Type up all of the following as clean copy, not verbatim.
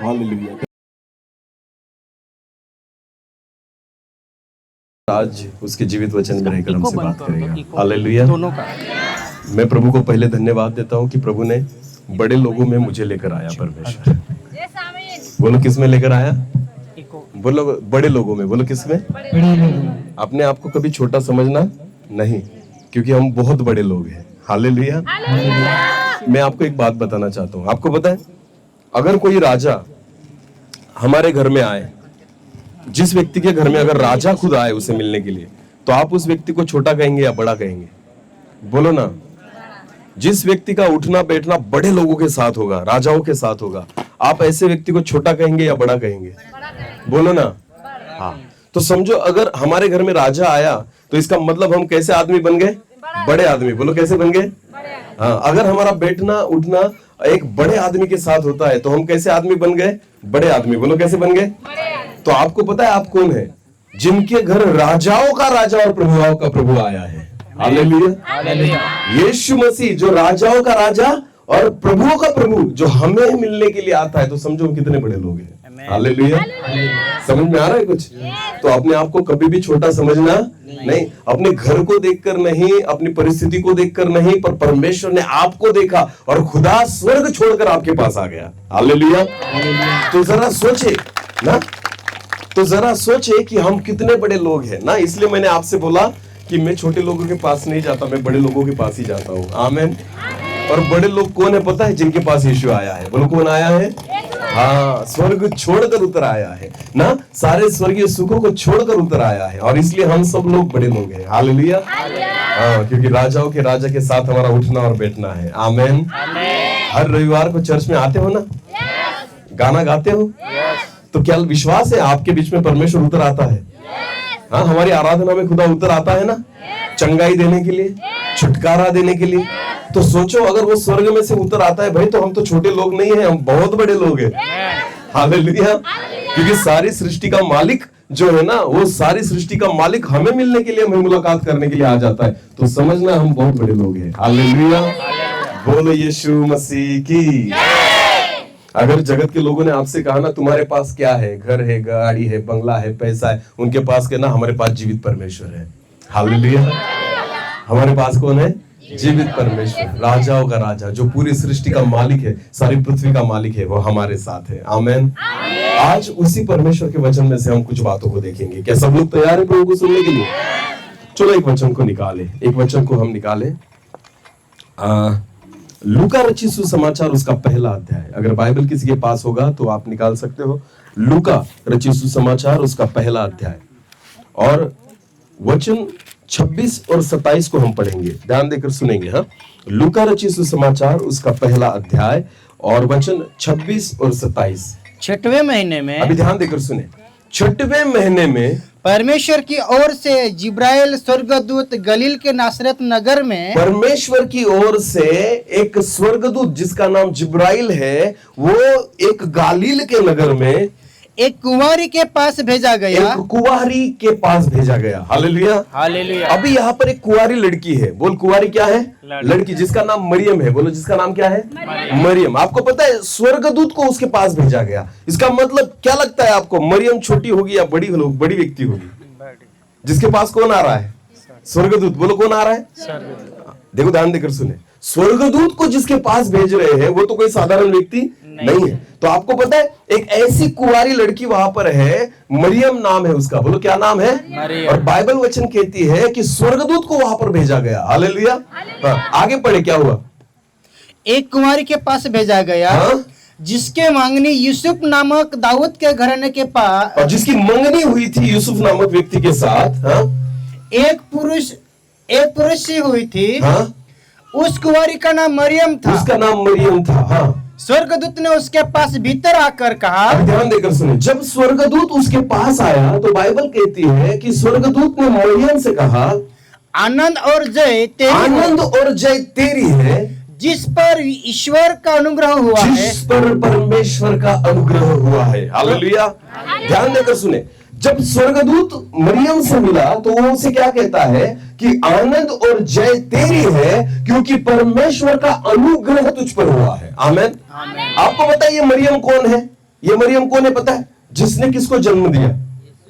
Hallelujah. आज उसके जीवित वचन में रहकर हमसे बात करेगा। हालेलुया। मैं प्रभु को पहले धन्यवाद देता हूँ कि प्रभु ने बड़े लोगों में मुझे लेकर आया। परमेश्वर बोलो किस में लेकर आया? बोलो बड़े लोगों में। बोलो किस में? अपने आप को कभी छोटा समझना नहीं, क्योंकि हम बहुत बड़े लोग हैं। हालेलुया। मैं आपको एक बात बताना चाहता हूँ। आपको पता है, अगर कोई राजा हमारे घर में आए, जिस व्यक्ति के घर में अगर राजा खुद आए उसे मिलने के लिए, तो आप उस व्यक्ति को छोटा कहेंगे या बड़ा कहेंगे? बोलो ना। जिस व्यक्ति का उठना बैठना बड़े लोगों के साथ होगा, राजाओं के साथ होगा, आप ऐसे व्यक्ति को छोटा कहेंगे या बड़ा कहेंगे? बोलो ना। हाँ, तो समझो अगर हमारे घर में राजा आया तो इसका मतलब हम कैसे आदमी बन गए? बड़े आदमी। बोलो कैसे बन गए? हाँ, अगर हमारा बैठना उठना एक बड़े आदमी के साथ होता है तो हम कैसे आदमी बन गए? बड़े आदमी। बोलो कैसे बन गए? तो आपको पता है आप कौन है? जिनके घर राजाओं का राजा और प्रभुओं का प्रभु आया है। हालेलुया। यीशु मसीह जो राजाओं का राजा और प्रभुओं का प्रभु जो हमें मिलने के लिए आता है, तो समझो हम कितने बड़े लोग हैं। हालेलुया। समझ में आ रहा है कुछ? तो अपने आप को कभी भी छोटा समझना नहीं, अपने घर को देखकर नहीं, अपनी परिस्थिति को देखकर नहीं, पर परमेश्वर ने आपको देखा और खुदा स्वर्ग छोड़कर आपके पास आ गया। हालेलुया। तो जरा सोचे ना, तो जरा सोचे कि हम कितने बड़े लोग हैं ना। इसलिए मैंने आपसे बोला कि मैं छोटे लोगों के पास नहीं जाता, मैं बड़े लोगों के पास ही जाता हूँ। आमीन। और बड़े लोग कौन है पता है? जिनके पास यीशु आया है। बोलो कौन आया है? हाँ, स्वर्ग छोड़कर उतर आया है ना, सारे स्वर्गीय सुखों को छोड़कर उतर आया है, और इसलिए हम सब लोग बड़े लोग हैं। हालेलुया। हाँ, क्योंकि राजाओं के राजा के साथ हमारा उठना और बैठना है। आमीन। हर रविवार को चर्च में आते हो ना? गाना गाते हो? तो क्या विश्वास है आपके बीच में परमेश्वर उतर आता है? हाँ, हमारी आराधना में खुदा उतर आता है ना, चंगाई देने के लिए, छुटकारा देने के लिए। तो सोचो अगर वो स्वर्ग में से उतर आता है भाई, तो हम तो छोटे लोग नहीं हैं, हम बहुत बड़े लोग हैं। हालेलुया। क्योंकि सारी सृष्टि का मालिक जो है ना, वो सारी सृष्टि का मालिक हमें मिलने के लिए, हमें मुलाकात करने के लिए आ जाता है। तो समझना हम बहुत बड़े लोग हैं। हालेलुया। बोलो यीशु मसीह की। अगर जगत के लोगों ने आपसे कहा ना तुम्हारे पास क्या है, घर है, गाड़ी है, बंगला है, पैसा है, उनके पास कहना हमारे पास जीवित परमेश्वर है। हालेलुया। हमारे पास कौन है? जीवित परमेश्वर, राजाओं का राजा, जो पूरी सृष्टि का मालिक है, सारी पृथ्वी का मालिक है, वो हमारे साथ है। आमीन। आज उसी परमेश्वर के वचन में से हम कुछ बातों को देखेंगे। क्या सब लोग तैयार है प्रभु को सुनने के लिए? चलो एक वचन को निकाले, एक वचन को हम निकाले। लूका रचित सुसमाचार उसका पहला अध्याय। अगर बाइबल किसी के पास होगा तो आप निकाल सकते हो। लूका रचित सुसमाचार उसका पहला अध्याय और वचन 26 और 27 को हम पढ़ेंगे। ध्यान देकर सुनेंगे। हाँ, लूका रचित सुसमाचार उसका पहला अध्याय और वचन 26 और 27। छठवें महीने में, अभी ध्यान देकर सुने, छठवें महीने में परमेश्वर की ओर से जिब्राइल स्वर्गदूत गलील के नासरत नगर में, परमेश्वर की ओर से एक स्वर्गदूत जिसका नाम जिब्राइल है, वो एक गालील के नगर में एक कुंवारी के पास भेजा गया। एक कुंवारी के पास भेजा गया। हालेलुया। हालेलुया। अभी यहाँ पर एक कुंवारी लड़की है। बोल कुंवारी क्या है? लड़की, जिसका नाम मरियम है। बोलो जिसका नाम क्या है? मरियम। आपको पता है स्वर्गदूत को उसके पास भेजा गया। इसका मतलब क्या लगता है आपको? मरियम छोटी होगी या बड़ी लोग, बड़ी व्यक्ति होगी? जिसके पास कौन आ रहा है? स्वर्गदूत। बोलो कौन आ रहा है? देखो ध्यान देकर सुने, स्वर्गदूत को जिसके पास भेज रहे हैं वो तो कोई साधारण व्यक्ति नहीं है। तो आपको पता है एक ऐसी कुंवारी लड़की वहां पर है, मरियम नाम है उसका। बोलो क्या नाम है? और बाइबल वचन कहती है कि स्वर्गदूत को वहां पर भेजा गया। हालेलुया। आगे पढ़े क्या हुआ? एक कुंवारी के पास भेजा गया। हाँ? जिसके मांगनी यूसुफ नामक दाऊद के घराने के पास, और जिसकी मंगनी हुई थी यूसुफ नामक व्यक्ति के साथ। हाँ? एक पुरुष से हुई थी। हाँ? उस कुंवारी का नाम मरियम था। उसका नाम मरियम था। हाँ? स्वर्गदूत ने उसके पास भीतर आकर कहा। ध्यान देकर सुने, जब स्वर्गदूत उसके पास आया तो बाइबल कहती है कि स्वर्गदूत ने मरियम से कहा, आनंद और जय तेरी है, जिस पर ईश्वर का अनुग्रह हुआ है, जिस पर परमेश्वर का अनुग्रह हुआ है। हालेलुया। ध्यान देकर सुने, जब स्वर्गदूत मरियम से मिला तो वो उसे क्या कहता है कि आनंद और जय तेरी है, क्योंकि परमेश्वर का अनुग्रह तुझ पर हुआ है। आमीन। आपको बताइए मरियम कौन है? ये मरियम कौन है पता है? जिसने किसको जन्म दिया?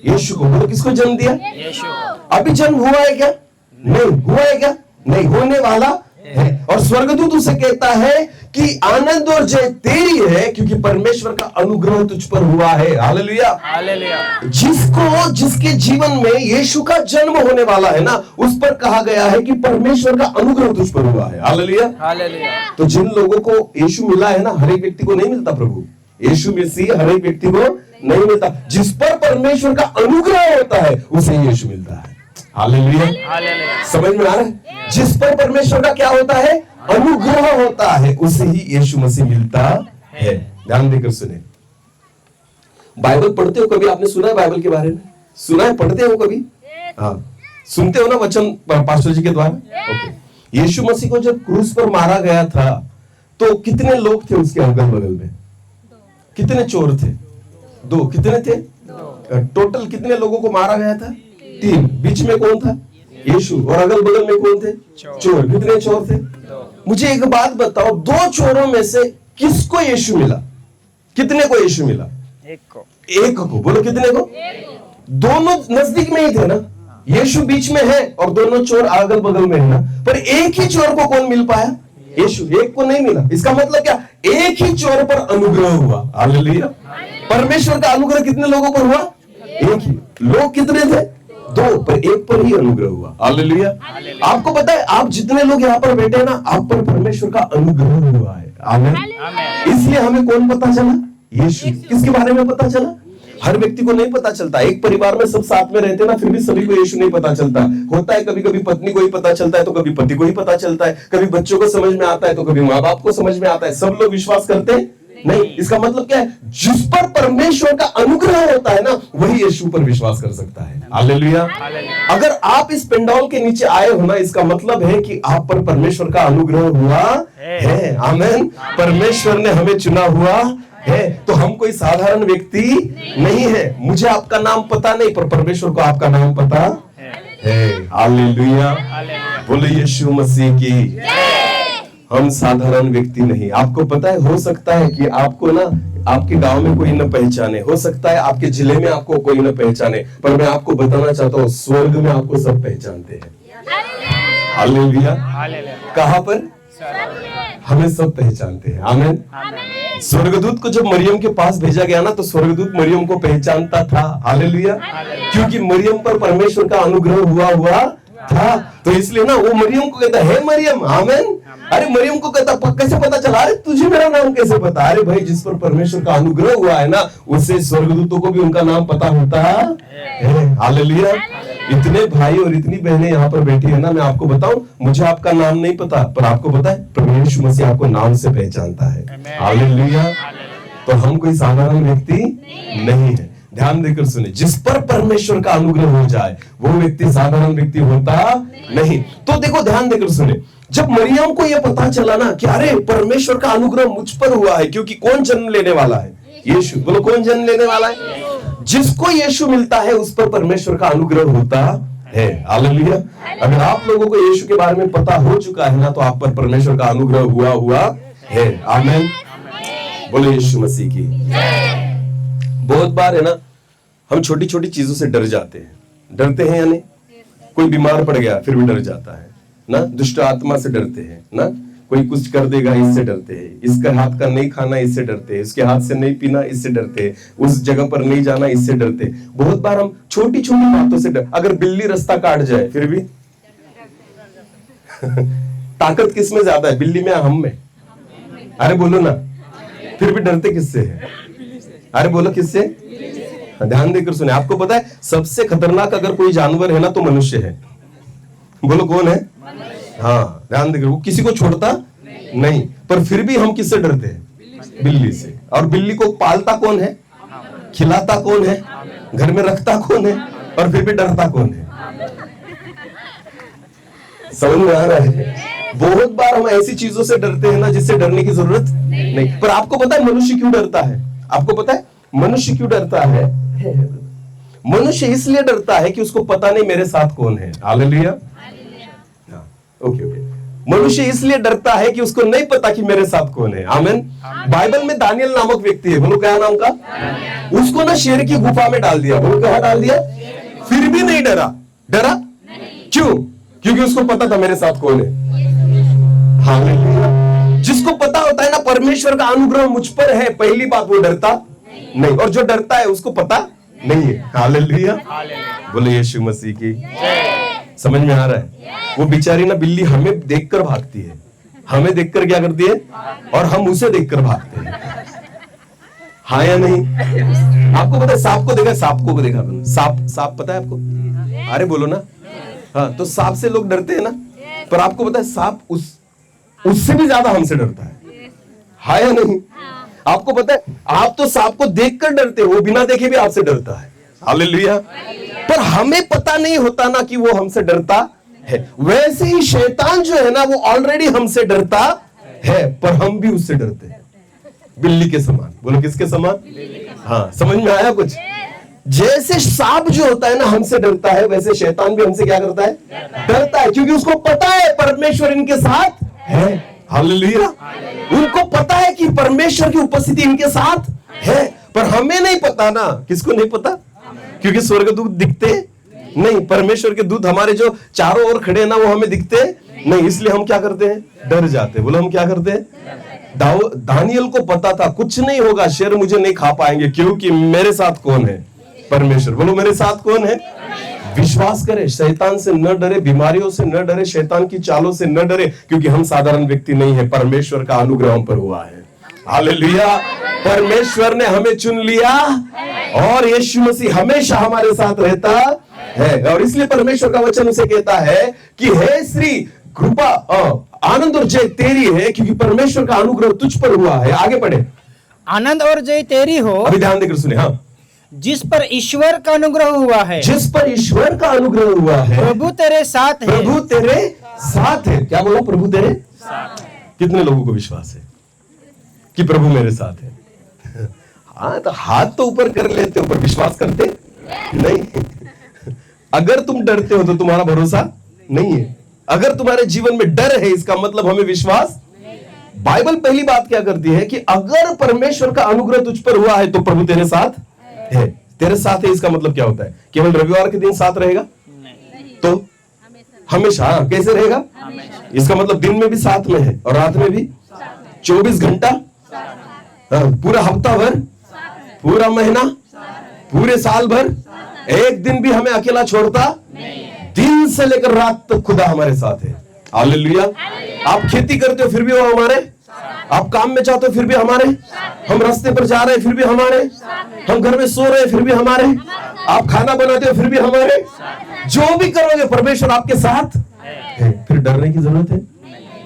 यीशु को। बोलो किसको जन्म दिया? यीशु। अभी जन्म हुआ है क्या? नहीं हुआ है क्या? नहीं, होने वाला है। और स्वर्गदूत उसे कहता है कि आनंद और जय तेरी है, क्योंकि परमेश्वर का अनुग्रह तुझ पर हुआ है। हालेलुया। हालेलुया। जिसके जीवन में यीशु का जन्म होने वाला है ना, उस पर कहा गया है कि परमेश्वर का अनुग्रह तुझ पर हुआ है। हालेलुया। हालेलुया। तो जिन लोगों को यीशु मिला है ना, हर एक व्यक्ति को नहीं मिलता प्रभु। यीशु मसीह हर एक व्यक्ति को नहीं मिलता। जिस पर परमेश्वर का अनुग्रह होता है उसे यीशु मिलता है। हालेलुया। हालेलुया। समझ में आ रहा है? जिस पर परमेश्वर का क्या होता है? अनुग्रह होता है, उसे ही यीशु मसीह मिलता है। ध्यान देकर सुने। बाइबल पढ़ते हो कभी? आपने सुना है बाइबल के बारे में? सुना है? पढ़ते हो कभी? हाँ, सुनते हो ना वचन पास्टर जी के द्वारा? ओके। यीशु मसीह को जब क्रूस पर मारा गया था तो कितने लोग थे उसके अगल बगल में? कितने चोर थे? 2। कितने थे? टोटल कितने लोगों को मारा गया था? 3। बीच में कौन था? यीशु। और अगल बगल में कौन थे? चोर। कितने चोर थे? मुझे एक बात बताओ, 2 चोरों में से किसको यीशु मिला? कितने को यीशु मिला? एक को। बोलो कितने को? दोनों नजदीक में ही थे ना। यीशु बीच में है और दोनों चोर अगल बगल में है ना। पर एक ही चोर को कौन मिल पाया? यीशु। एक को नहीं मिला। इसका मतलब क्या? एक ही चोर पर अनुग्रह हुआ। हालेलुया। परमेश्वर का अनुग्रह कितने लोगों पर हुआ? एक ही। लोग कितने थे? 2, पर एक पर ही अनुग्रह हुआ। हालेलुया। आपको पता है, आप जितने लोग यहाँ पर बैठे हैं ना, आप पर परमेश्वर का अनुग्रह हुआ है। आमीन। इसलिए हमें कौन पता चला? यीशु। किसके बारे में पता चला? हर व्यक्ति को नहीं पता चलता। एक परिवार में सब साथ में रहते ना, फिर भी सभी को यीशु नहीं पता चलता। होता है कभी कभी पत्नी को ही पता चलता है, तो कभी पति को ही पता चलता है, कभी बच्चों को समझ में आता है, तो कभी माँ बाप को समझ में आता है। सब लोग विश्वास करते हैं नहीं। इसका मतलब क्या है? जिस पर परमेश्वर का अनुग्रह होता है ना, वही यीशु पर विश्वास कर सकता है। हालेलुया। अगर आप इस पेंडोल के नीचे आए हो ना, इसका मतलब है कि आप पर परमेश्वर का अनुग्रह हुआ है। आमीन। परमेश्वर ने हमें चुना हुआ है। तो हम कोई साधारण व्यक्ति नहीं है। मुझे आपका नाम पता नहीं, पर परमेश्वर को आपका नाम पता है। हालेलुया। बोलो यीशु मसीह की। हम साधारण व्यक्ति नहीं। आपको पता है, हो सकता है कि आपको ना आपके गांव में कोई न पहचाने, हो सकता है आपके जिले में आपको कोई न पहचाने, पर मैं आपको बताना चाहता हूँ, स्वर्ग में आपको सब पहचानते हैं। हालेलुया। कहां पर? हमें सब पहचानते हैं। आमीन। स्वर्गदूत को जब मरियम के पास भेजा गया ना, तो स्वर्गदूत मरियम को पहचानता था। हालेलुया। क्योंकि मरियम पर परमेश्वर का अनुग्रह हुआ था, तो इसलिए ना वो मरियम को कहता है मरियम। आमीन। अरे मरियम को कहता, कैसे पता चला? अरे तुझे मेरा नाम कैसे पता? अरे भाई, जिस पर परमेश्वर का अनुग्रह हुआ है ना, उससे स्वर्गदूतों को भी उनका नाम पता होता है। हालेलुया। इतने भाई और इतनी बहनें यहाँ पर बैठी है ना, मैं आपको बताऊं, मुझे आपका नाम नहीं पता, पर आपको पता है प्रभु यीशु मसीह आपको नाम से पहचानता है। हालेलुया। तो हम कोई साधारण व्यक्ति नहीं है। ध्यान देकर सुने, जिस पर परमेश्वर का अनुग्रह हो जाए वो व्यक्ति साधारण व्यक्ति होता नहीं। तो देखो, ध्यान देकर सुने, जब मरियम को यह पता चला ना कि अरे परमेश्वर का अनुग्रह मुझ पर हुआ है, क्योंकि कौन जन्म लेने वाला है? यीशु। बोलो कौन जन्म लेने वाला है? जिसको यीशु मिलता है उस पर परमेश्वर का अनुग्रह होता है। हालेलुया। अगर आप लोगों को यीशु के बारे में पता हो चुका है ना, तो आप पर परमेश्वर का अनुग्रह हुआ है। आमीन। बोलो यीशु मसीह की। बहुत बार है ना, हम छोटी छोटी चीजों से डर जाते हैं। डरते हैं या नहीं? कोई बीमार पड़ गया फिर भी डर जाता है ना। दुष्ट आत्मा से डरते हैं ना। कोई कुछ कर देगा इससे डरते हैं। इसका हाथ का नहीं खाना इससे डरते हैं। इसके हाथ से नहीं पीना इससे डरते हैं। उस जगह पर नहीं जाना इससे डरते हैं। बहुत बार हम छोटी छोटी बातों से डर। अगर बिल्ली रास्ता काट जाए फिर भी ताकत किस में ज्यादा है, बिल्ली में या हम में? अरे बोलो ना, फिर भी डरते किससे है? अरे बोलो किससे? ध्यान देकर सुने, आपको पता है सबसे खतरनाक अगर कोई जानवर है ना तो मनुष्य है। बोलो कौन है? हाँ, ध्यान देकर, वो किसी को छोड़ता नहीं, पर फिर भी हम किससे डरते हैं? बिल्ली से। और बिल्ली को पालता कौन है? खिलाता कौन है? घर में रखता कौन है? और फिर भी डरता कौन है? समझ में आ रहा है? बहुत बार हम ऐसी चीजों से डरते हैं ना जिससे डरने की जरूरत नहीं। पर आपको पता है मनुष्य क्यों डरता है? आपको पता है मनुष्य क्यों डरता है? मनुष्य इसलिए डरता है कि उसको पता नहीं मेरे साथ कौन है। हालेलुया। ओके। मनुष्य इसलिए डरता है कि उसको नहीं पता कि मेरे साथ कौन है। आमीन। बाइबल में दानियल नामक व्यक्ति है, बोलो क्या नाम का? उसको ना शेर की गुफा में डाल दिया, बोलो कहाँ डाल दिया? फिर भी नहीं डरा। डरा क्यों? क्योंकि उसको पता था मेरे साथ कौन है। हालेलुया। जिसको पता होता है ना परमेश्वर का अनुग्रह मुझ पर है, पहली बात वो डरता नहीं, और जो डरता है उसको पता नहीं है। हालेलुया। बोले यीशु मसीह की। समझ में आ रहा है? वो बेचारी ना बिल्ली हमें देखकर भागती है, हमें देखकर क्या करती है, और हम उसे देखकर भागते हैं। हाँ या नहीं? आपको पता है सांप को देखा, सांप को देखा, सांप पता है आपको? अरे बोलो ना। हाँ, तो सांप से लोग डरते हैं ना, पर आपको पता है सांप उससे भी ज्यादा हमसे डरता है। हाँ या नहीं? आपको पता है आप तो सांप को देखकर डरते हो, वो बिना देखे भी आपसे डरता है। हालेलुया। पर हमें पता नहीं होता ना कि वो हमसे डरता है। वैसे ही शैतान जो है ना वो ऑलरेडी हमसे डरता है, पर हम भी उससे डरते हैं, बिल्ली के समान। बोलो किसके समान? हाँ, समझ में आया कुछ? जैसे सांप जो होता है ना हमसे डरता है, वैसे शैतान भी हमसे क्या करता है? डरता है, क्योंकि उसको पता है परमेश्वर इनके साथ है। हालेलुया। उनको पता है कि परमेश्वर की उपस्थिति इनके साथ है, पर हमें नहीं पता ना। किसको नहीं पता? क्योंकि स्वर्गदूत दिखते नहीं, परमेश्वर के दूत हमारे जो चारों ओर खड़े हैं ना वो हमें दिखते नहीं, इसलिए हम क्या करते हैं? डर जाते हैं। बोलो हम क्या करते हैं? दानियल को पता था कुछ नहीं होगा, शेर मुझे नहीं खा पाएंगे, क्योंकि मेरे साथ कौन है? परमेश्वर। बोलो मेरे साथ कौन है? विश्वास करें, शैतान से न डरे, बीमारियों से न डरे, शैतान की चालों से न डरे, क्योंकि हम साधारण व्यक्ति नहीं है, परमेश्वर का अनुग्रह हम पर हुआ है। हालेलुया। परमेश्वर ने हमें चुन लिया और यीशु मसीह हमेशा हमारे साथ रहता है, और इसलिए परमेश्वर का वचन उसे कहता है कि हे श्री कृपा आनंद और जय तेरी है, क्योंकि परमेश्वर का अनुग्रह तुझ पर हुआ है। आगे पढ़े। आनंद और जय तेरी हो, अभी ध्यान देकर सुने। हाँ, जिस पर ईश्वर का अनुग्रह हुआ है, जिस पर ईश्वर का अनुग्रह हुआ है, प्रभु तेरे साथ है। प्रभु तेरे साथ है। क्या बोला? प्रभु तेरे साथ है। कितने लोगों को विश्वास है कि प्रभु मेरे साथ है? हाँ, तो हाथ तो ऊपर कर लेते हो, पर विश्वास करते नहीं। अगर तुम डरते हो तो तुम्हारा भरोसा नहीं है। अगर तुम्हारे जीवन में डर है, इसका मतलब हमें विश्वास। बाइबल पहली बात क्या करती है कि अगर परमेश्वर का अनुग्रह तुझ पर हुआ है तो प्रभु तेरे साथ है। तेरे साथ है, इसका मतलब क्या होता है? केवल रविवार के दिन साथ रहेगा? तो हमेशा। कैसे रहेगा? इसका मतलब दिन में भी साथ में है और रात में भी, 24 घंटा, पूरा हफ्ता भर, पूरा महीना, पूरे साल भर, एक दिन भी हमें अकेला छोड़ता दिन से लेकर रात तक खुदा हमारे साथ है। हालेलुया। आप खेती करते हो फिर भी वो हमारे, आप काम में जाते हो फिर भी हमारे, हम रास्ते पर जा रहे हैं फिर भी हमारे, हम घर में सो रहे हैं फिर भी हमारे, आप खाना बनाते हो फिर भी हमारे, जो भी करोगे परमेश्वर आपके साथ है। फिर डरने की जरूरत है?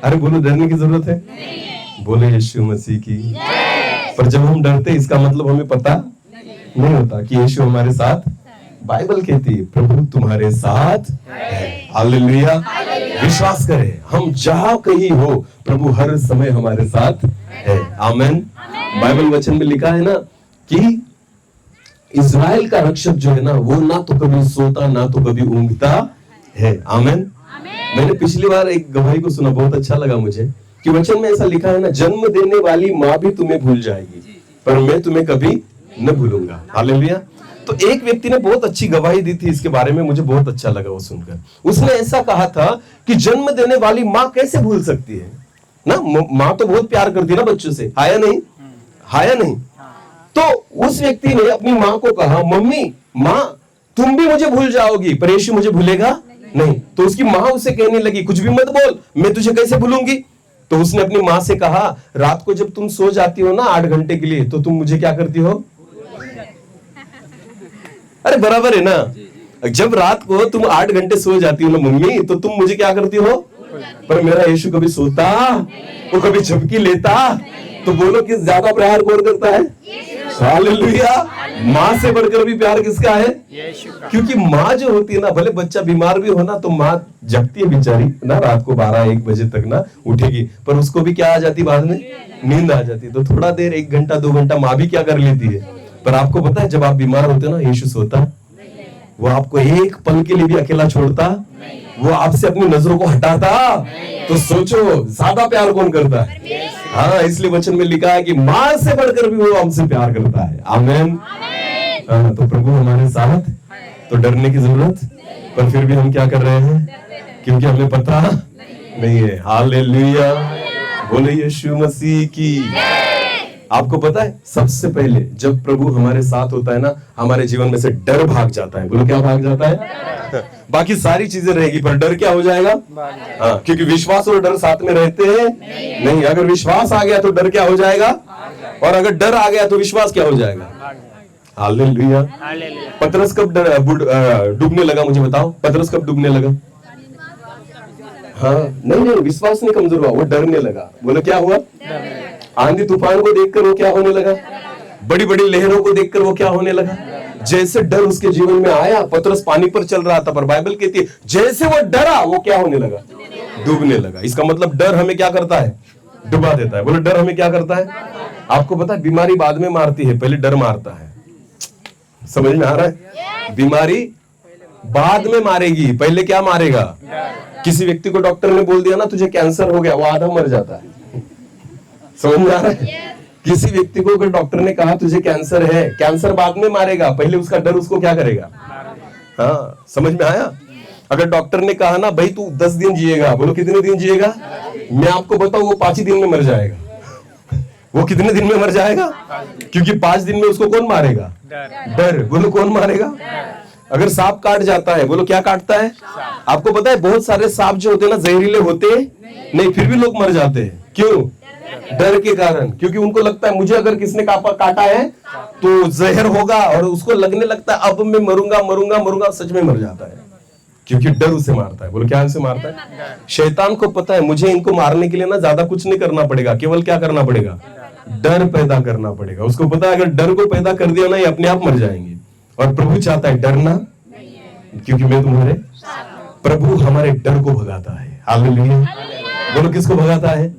अरे बोलो डरने की जरूरत है? बोले यीशु मसीह की। पर जब हम डरते इसका मतलब हमें पता नहीं होता कि यीशु हमारे साथ। बाइबल कहती है प्रभु तुम्हारे साथ है। हालेलुया। विश्वास करें, हम जहां कहीं हो प्रभु हर समय हमारे साथ है। आमेन। बाइबल वचन में लिखा है ना कि इज़राइल का रक्षक जो है ना वो ना तो कभी सोता ना तो कभी ऊँघता है। आमेन। मैंने पिछली बार एक गवाही को सुना, बहुत अच्छा लगा मुझे कि वचन में ऐसा लिखा है ना, जन्म देने वाली माँ भी तुम्हें भूल जाएगी पर मैं तुम्हें कभी न भूलूंगा। हालेलुया। तो एक व्यक्ति ने बहुत अच्छी गवाही दी थी इसके बारे में, मुझे बहुत अच्छा लगा वो सुनकर। उसने ऐसा कहा था कि जन्म देने वाली माँ कैसे भूल सकती है ना, माँ तो बहुत प्यार करती है ना बच्चों से, हाया नहीं? हाया नहीं? तो उस व्यक्ति ने अपनी माँ को कहा, मम्मी माँ तुम भी मुझे भूल जाओगी पर यीशु मुझे भूलेगा नहीं। तो उसकी माँ उसे कहने लगी, कुछ भी मत बोल, मैं तुझे कैसे भूलूंगी। तो उसने अपनी माँ से कहा, रात को जब तुम सो जाती हो ना 8 घंटे के लिए, तो तुम मुझे क्या करती हो? अरे बराबर है ना, जब रात को तुम 8 घंटे सो जाती हो ना मम्मी, तो तुम मुझे क्या करती हो? पर मेरा यीशु कभी सोता, वो कभी झपकी लेता, तो बोलो कि ज्यादा प्यार कौन करता है? हालेलुया। माँ से बढ़कर भी प्यार किसका है? क्योंकि माँ जो होती है ना, भले बच्चा बीमार भी हो ना तो माँ जगती है बेचारी ना, रात को 12-1 बजे तक ना उठेगी, पर उसको भी क्या आ जाती बाद में? नींद आ जाती। तो थोड़ा देर 1 घंटा 2 घंटा माँ भी क्या कर लेती है। पर आपको पता है जब आप बीमार होते हो ना यीशु सोता वो आपको एक पल के लिए भी अकेला छोड़ता, वो आपसे अपनी नजरों को हटाता। तो सोचो ज्यादा प्यार कौन करता है? हाँ, इसलिए वचन में लिखा है कि मां से बढ़कर भी वो हमसे प्यार करता है। आमीन। हाँ, तो प्रभु हमारे साथ, तो डरने की जरूरत, पर फिर भी हम क्या कर रहे हैं? क्योंकि हमें पता नहीं है। हालेलुया, बोले यीशु मसीह की। आपको पता है, सबसे पहले जब प्रभु हमारे साथ होता है ना, हमारे जीवन में से डर भाग जाता है। बोलो क्या भाग जाता है? बाकी सारी चीजें रहेगी, पर डर क्या हो जाएगा? हाँ, क्योंकि विश्वास और डर साथ में रहते हैं नहीं। अगर विश्वास आ गया तो डर क्या हो जाएगा, और अगर डर आ गया तो विश्वास क्या हो जाएगा? हालेलुया। पतरस कब डूबने लगा? मुझे बताओ, पतरस कब डूबने लगा? हाँ, नहीं, विश्वास नहीं कमजोर हुआ, वो डरने लगा। बोलो क्या हुआ? आंधी तूफान को देखकर वो क्या होने लगा? बड़ी बड़ी लहरों को देखकर वो क्या होने लगा? जैसे डर उसके जीवन में आया, पतरस पानी पर चल रहा था, पर बाइबल कहती है जैसे वो डरा वो क्या होने लगा? डूबने लगा। इसका मतलब डर हमें क्या करता है? डुबा देता है। बोलो डर हमें क्या करता है? आपको पता है, बीमारी बाद में मारती है, पहले डर मारता है। समझ में आ रहा है? बीमारी बाद में मारेगी, पहले क्या मारेगा? किसी व्यक्ति को डॉक्टर ने बोल दिया ना तुझे कैंसर हो गया, वो आधा मर जाता है। समझ में आ रहा है? किसी व्यक्ति को अगर डॉक्टर ने कहा तुझे कैंसर है, कैंसर बाद में मारेगा, पहले उसका डर उसको क्या करेगा? हाँ, समझ में आया? अगर डॉक्टर ने कहा ना भाई तू 10 दिन जिएगा, बोलो कितने दिन जिएगा? मैं आपको बताऊं वो 5 ही दिन में मर जाएगा। वो कितने दिन में मर जाएगा? क्योंकि 5 दिन में उसको कौन मारेगा? डर। बोलो कौन मारेगा? अगर सांप काट जाता है, बोलो क्या काटता है? आपको पता है बहुत सारे सांप जो होते हैं ना जहरीले होते नहीं, फिर भी लोग मर जाते हैं। क्यों? डर के कारण। क्योंकि उनको लगता है मुझे अगर किसने काटा है तो जहर होगा, और उसको लगने लगता है अब मैं मरूंगा, सच में मर जाता है। क्योंकि डर उसे मारता है। बोलो क्या उसे मारता है? शैतान को पता है मुझे इनको मारने के लिए ना ज्यादा कुछ नहीं करना पड़ेगा, केवल क्या करना पड़ेगा? डर पैदा करना पड़ेगा। उसको पता है अगर डर को पैदा कर दिया ना ये अपने आप मर जाएंगे। और प्रभु चाहता है डरना, क्योंकि मैं तुम्हारे प्रभु हमारे डर को भगाता है। हालेलुया। बोलो किसको भगाता है?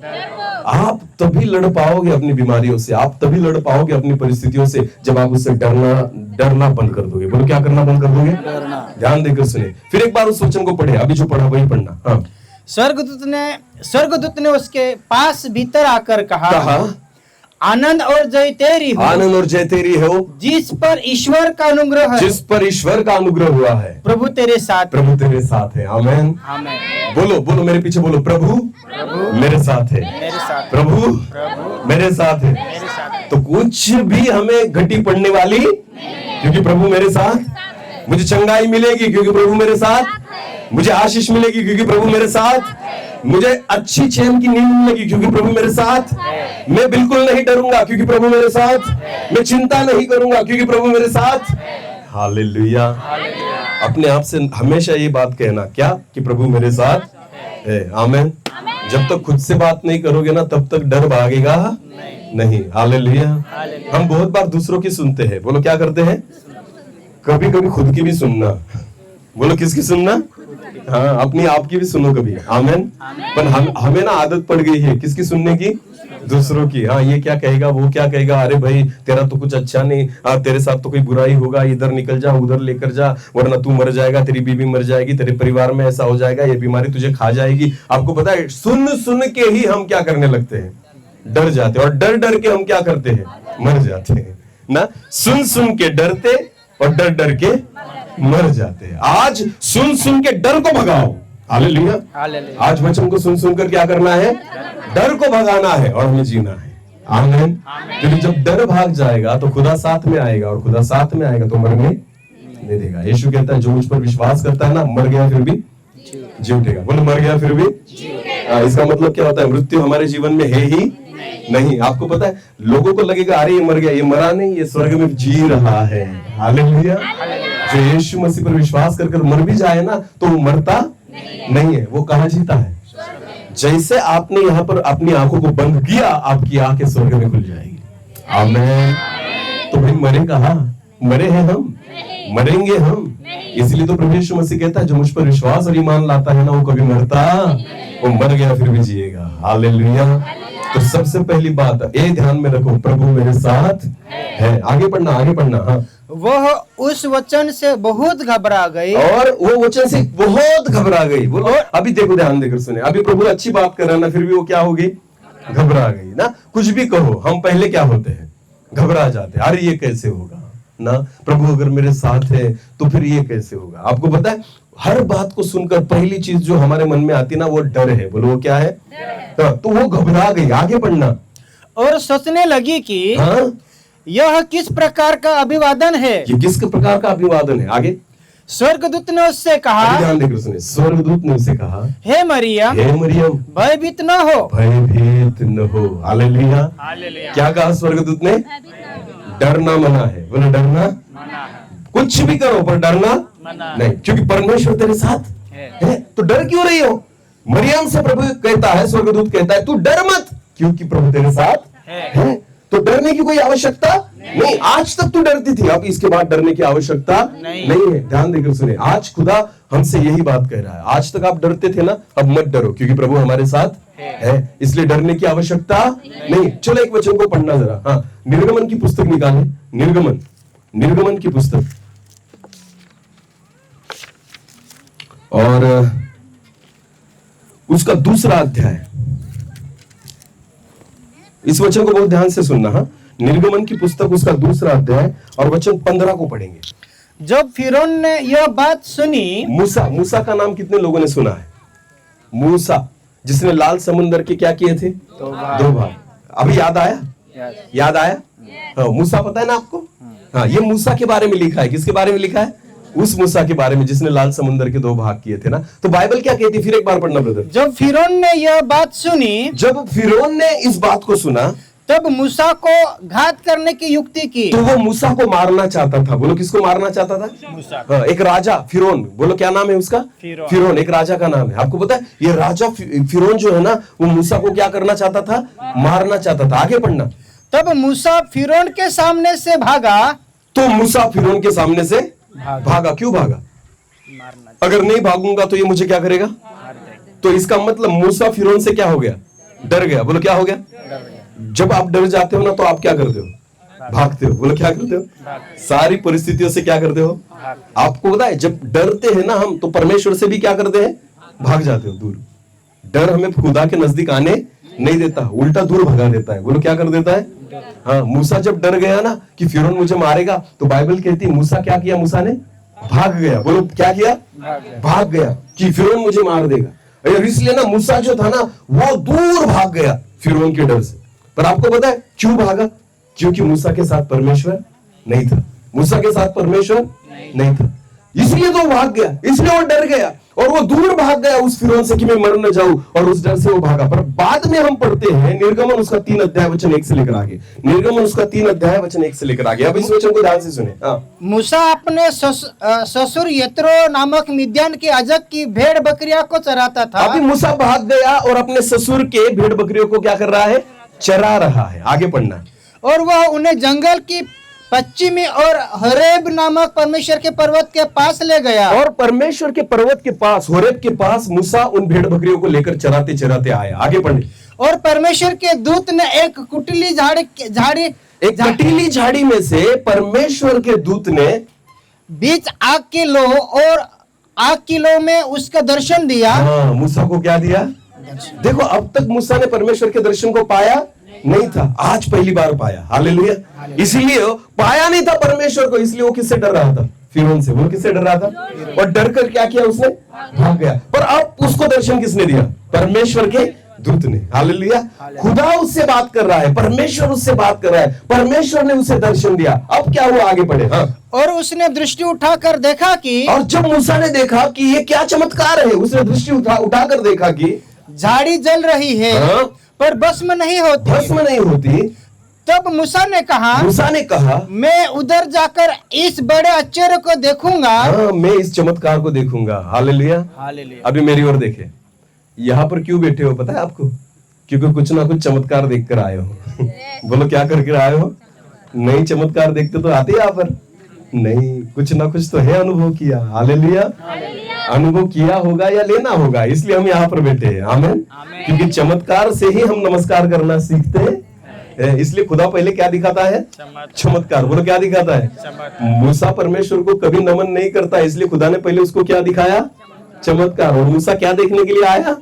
आप तभी लड़ पाओगे अपनी बीमारियों से, आप तभी लड़ पाओगे अपनी परिस्थितियों से जब आप उससे डरना बंद कर दोगे। बोलो क्या करना बंद कर दोगे? ध्यान देकर सुने, फिर एक बार उस वचन को पढ़े, अभी जो पढ़ा वही पढ़ना। हाँ। स्वर्गदूत ने उसके पास भीतर आकर कहा आनंद और जय तेरी हो, आनंद और जय तेरी हो, जिस पर ईश्वर का अनुग्रह है, जिस पर ईश्वर का अनुग्रह हुआ है। प्रभु तेरे साथ, प्रभु तेरे साथ है। आमीन। बोलो मेरे पीछे बोलो, प्रभु मेरे साथ है, प्रभु मेरे साथ है। तो कुछ भी हमें घटी पड़ने वाली, क्योंकि प्रभु मेरे साथ। मुझे चंगाई मिलेगी क्योंकि प्रभु मेरे साथ। मुझे आशीष मिलेगी क्योंकि प्रभु मेरे साथ। मुझे अच्छी चैन की नींद मिलेगी क्योंकि प्रभु मेरे साथ। मैं बिल्कुल नहीं डरूंगा क्योंकि प्रभु मेरे साथ। मैं चिंता नहीं करूंगा क्योंकि प्रभु मेरे साथ। हालेलुया। अपने आप से हमेशा ये बात कहना, क्या? कि प्रभु मेरे साथ है। आमीन। जब तक खुद से बात नहीं करोगे ना तब तक डर भागेगा नहीं। हालेलुया। हम बहुत बार दूसरों की सुनते हैं। बोलो क्या करते हैं? कभी कभी खुद की भी सुनना। बोलो किसकी सुनना? हाँ, अपनी आप की भी सुनो कभी। आमीन। पर हमें ना आदत पड़ गई है किसकी सुनने की? दूसरों की। हाँ, ये क्या कहेगा, वो क्या कहेगा, अरे भाई तेरा तो कुछ अच्छा नहीं, तेरे साथ तो कोई बुराई होगा, इधर निकल जा, उधर लेकर जा, वरना तू मर जाएगा, तेरी बीवी मर जाएगी, तेरे परिवार में ऐसा हो जाएगा, ये बीमारी तुझे खा जाएगी। आपको पता है सुन सुन के ही हम क्या करने लगते हैं? डर जाते हैं। और डर डर के हम क्या करते हैं? मर जाते हैं ना। सुन सुन के डरते और डर डर के मर जाते हैं। आज सुन सुन के डर को भगाओ। हालेलुया। आज वचन को सुन सुनकर क्या करना है? डर को भगाना है और हमें जीना है। आमीन। क्योंकि जब डर भाग जाएगा तो खुदा साथ में आएगा, और खुदा साथ में आएगा तो मरने नहीं देगा। यीशु कहता है जो मुझ पर विश्वास करता है ना, मर गया फिर भी जी उठेगा। बोलो मर गया फिर भी। इसका मतलब क्या होता है? मृत्यु हमारे जीवन में है ही नहीं। आपको पता है लोगों को लगेगा अरे ये मर गया, ये मरा नहीं, ये स्वर्ग में जी रहा है। हालेलुया। जो यीशु मसीह पर विश्वास कर मर भी जाए ना तो वो मरता नहीं है, वो कहाँ जीता है? जैसे आपने यहाँ पर अपनी आंखों को बंद किया, आपकी आंखें स्वर्ग में खुल जाएगी। आमीन। तो भाई मरे कहाँ? मरे हैं हम, मरेंगे हम। इसलिए तो प्रभु यीशु मसीह कहता है जो मुझ पर विश्वास और ईमान लाता है ना वो कभी मरता, वो मर गया फिर भी जिएगा। हालेलुया। तो सबसे पहली बात ये ध्यान में रखो, प्रभु मेरे साथ है। आगे पढ़ना। हाँ, वह उस वचन से बहुत घबरा गई और वो वचन से बहुत घबरा गई। बोलो अभी देखो, ध्यान देकर सुने, अभी प्रभु अच्छी बात कर रहा है ना, फिर भी वो क्या होगी, घबरा गई ना। कुछ भी कहो, हम पहले क्या होते हैं, घबरा जाते हैं। अरे ये कैसे होगा ना, प्रभु अगर मेरे साथ है तो फिर ये कैसे होगा। आपको पता है, हर बात को सुनकर पहली चीज जो हमारे मन में आती है ना, वो डर है। बोलो वो क्या है, तो वो घबरा गई। आगे बढ़ना। और सोचने लगी कि हाँ, यह किस प्रकार का अभिवादन है। ये किस प्रकार का अभिवादन है। आगे स्वर्गदूत ने उससे कहा, ध्यान देकर सुने, स्वर्गदूत ने उससे कहा, हे मरियम, हे मरियम, भयभीत न हो, भयभीत न हो। हालेलुया। क्या कहा स्वर्गदूत ने, डरना मना है। बोले डरना, कुछ भी करो पर डरना नहीं, क्योंकि परमेश्वर तेरे साथ है। तो डर क्यों रही हो। मरियम से प्रभु कहता है, स्वर्गदूत कहता है, तू डर मत, क्योंकि प्रभु तेरे साथ है। तो डरने की कोई आवश्यकता नहीं। आज तक तू डरती थी, अब इसके बाद डरने की आवश्यकता नहीं है। ध्यान देकर सुने, आज खुदा हमसे यही बात कह रहा है। आज तक आप डरते थे ना, अब मत डरो, क्योंकि प्रभु हमारे साथ है, इसलिए डरने की आवश्यकता नहीं। चलो एक वचन को पढ़ना जरा। हाँ, निर्गमन की पुस्तक निकाले, निर्गमन की पुस्तक, और उसका दूसरा अध्याय। इस वचन को बहुत ध्यान से सुनना। हाँ, निर्गमन की पुस्तक उसका दूसरा अध्याय और वचन 15 को पढ़ेंगे। जब फिरौन ने यह बात सुनी, मूसा का नाम कितने लोगों ने सुना है। मूसा, जिसने लाल समुंदर के क्या किए थे, दो भाग। अभी याद आया, याद आया। हाँ, मूसा पता है ना आपको। हाँ, ये मूसा के बारे में लिखा है। किसके बारे में लिखा है, उस मूसा के बारे में जिसने लाल समुंदर के दो भाग किए थे ना। तो बाइबल क्या कहती है, फिर एक बार पढ़ना ब्रदर। जब फिरौन ने यह बात सुनी, जब फिरौन ने इस बात को सुना, तब मूसा को घात करने की युक्ति की। तो वो मूसा को मारना चाहता था। बोलो किसको मारना चाहता था, मूसा। हाँ, एक राजा फिरौन, बोलो क्या नाम है उसका, फिरौन। एक राजा का नाम है। आपको पता है, ये राजा फिरौन जो है ना, वो मूसा को क्या करना चाहता था, मारना चाहता था। आगे पढ़ना। तब मूसा फिरौन के सामने से भागा। तो मूसा फिरौन के सामने से भागा। क्यों भागा, अगर नहीं भागूंगा तो ये मुझे क्या करेगा। तो इसका मतलब मूसा फिरौन से क्या हो गया, डर गया। बोलो क्या हो गया। जब आप डर जाते हो ना, तो आप क्या करते हो, भागते हो। बोलो क्या करते हो, सारी परिस्थितियों से क्या करते हो। आपको पता है, जब डरते हैं ना हम, तो परमेश्वर से भी क्या करते हैं, भाग जाते हो दूर। डर हमें खुदा के नजदीक आने नहीं देता, उल्टा दूर भगा देता है। बोलो क्या कर देता है। हाँ, मूसा जब डर गया ना कि फिरौन मुझे मारेगा, तो बाइबल कहती है मूसा क्या किया, मूसा ने भाग गया। बोलो क्या किया, भाग गया, कि फिरौन मुझे मार देगा। इसलिए ना मूसा जो था ना, वो दूर भाग गया फिरौन के डर से। पर आपको पता है क्यों भागा, क्योंकि मूसा के साथ परमेश्वर नहीं था। मूसा के साथ परमेश्वर नहीं था, इसलिए तो भाग गया, इसलिए वो डर गया और वो दूर भाग गया उस फिरौन से कि मैं मर न जाऊं, और उस डर से वो भागा। पर बाद में हम पढ़ते हैं निर्गमन उसका 3 अध्याय वचन 1 से लेकर आगे। निर्गमन उसका 3 अध्याय वचन 1 से लेकर आगे। अब इस वचन को ध्यान से सुने। हाँ, मूसा अपने ससुर यत्रो नामक मिद्यान के याजक की भेड़ बकरियां को चराता था। अभी मूसा भाग गया और अपने ससुर के भेड़ बकरियों को क्या कर रहा है, चरा रहा है। आगे पढ़ना। और वह उन्हें जंगल की पश्चिमी और हरेब नामक परमेश्वर के पर्वत के पास ले गया। और परमेश्वर के पर्वत के पास, होरेब के पास मूसा उन भेड़ बकरियों को लेकर चराते चराते आया। आगे पढ़े। और परमेश्वर के दूत ने एक कुटिली कटीली झाड़ी में से परमेश्वर के दूत ने बीच आग की लो और आग की लो में उसका दर्शन दिया। हाँ, मूसा को क्या दिया। देखो, अब तक मूसा ने परमेश्वर के दर्शन को पाया नहीं था, आज पहली बार पाया। हालेलुया। इसलिए पाया नहीं था परमेश्वर को, इसलिए वो किससे डर रहा था, फिरौन से। वो किससे डर रहा था, और डर कर क्या किया उसने, भाग गया। पर अब उसको दर्शन किसने दिया, परमेश्वर के दूत ने। हालेलुया। खुदा उससे बात कर रहा है, परमेश्वर उससे बात कर रहा है, परमेश्वर ने उसे दर्शन दिया। अब क्या हुआ, आगे बढ़े। हाँ, और उसने दृष्टि उठाकर देखा कि, और जब मूसा ने देखा कि ये क्या चमत्कार है, उसने दृष्टि उठाकर देखा कि झाड़ी जल रही है। हाँ, पर भस्म नहीं होती। तब मूसा ने कहा, मैं उधर जाकर इस बड़े आश्चर्य को देखूंगा। हाँ, मैं इस चमत्कार को देखूंगा। हालेलुया। अभी मेरी ओर देखे, यहाँ पर क्यों बैठे हो पता है आपको, क्योंकि कुछ ना कुछ चमत्कार देख कर आए हो। बोलो क्या करके आए हो, नहीं चमत्कार देखते तो आते यहाँ पर नहीं, कुछ ना कुछ तो है, अनुभव किया। हालेलुया। अनुभव किया होगा या लेना होगा, इसलिए हम यहाँ पर बैठे हैं। आमीन। क्योंकि चमत्कार से ही हम नमस्कार करना सीखते इसलिए खुदा पहले क्या दिखाता है? चमत्कार। बोलो क्या दिखाता है? मूसा परमेश्वर को कभी नमन नहीं करता, इसलिए खुदा ने पहले उसको क्या दिखाया? चमत्कार। और मूसा क्या देखने के लिए आया?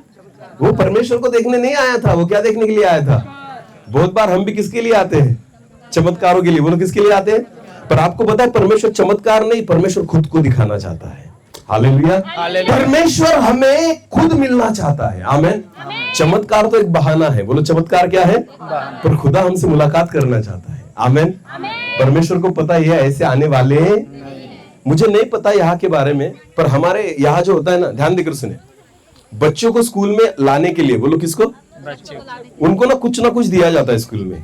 वो परमेश्वर को देखने नहीं आया था, वो क्या देखने के लिए आया था? बहुत बार हम भी किसके लिए आते हैं? चमत्कारों के लिए। बोलो किसके लिए आते हैं? पर आपको पता है परमेश्वर चमत्कार नहीं, परमेश्वर खुद को दिखाना चाहता है। हालेलुया। परमेश्वर हमें खुद मिलना चाहता है। आमीन। चमत्कार तो एक बहाना है। बोलो चमत्कार क्या है? पर खुदा हमसे मुलाकात करना चाहता है। आमीन। परमेश्वर को पता है ऐसे आने वाले हैं। मुझे नहीं पता यहाँ के बारे में, पर हमारे यहाँ जो होता है ना, ध्यान देकर सुने, बच्चों को स्कूल में लाने के लिए, बोलो किसको? उनको ना कुछ दिया जाता है स्कूल में।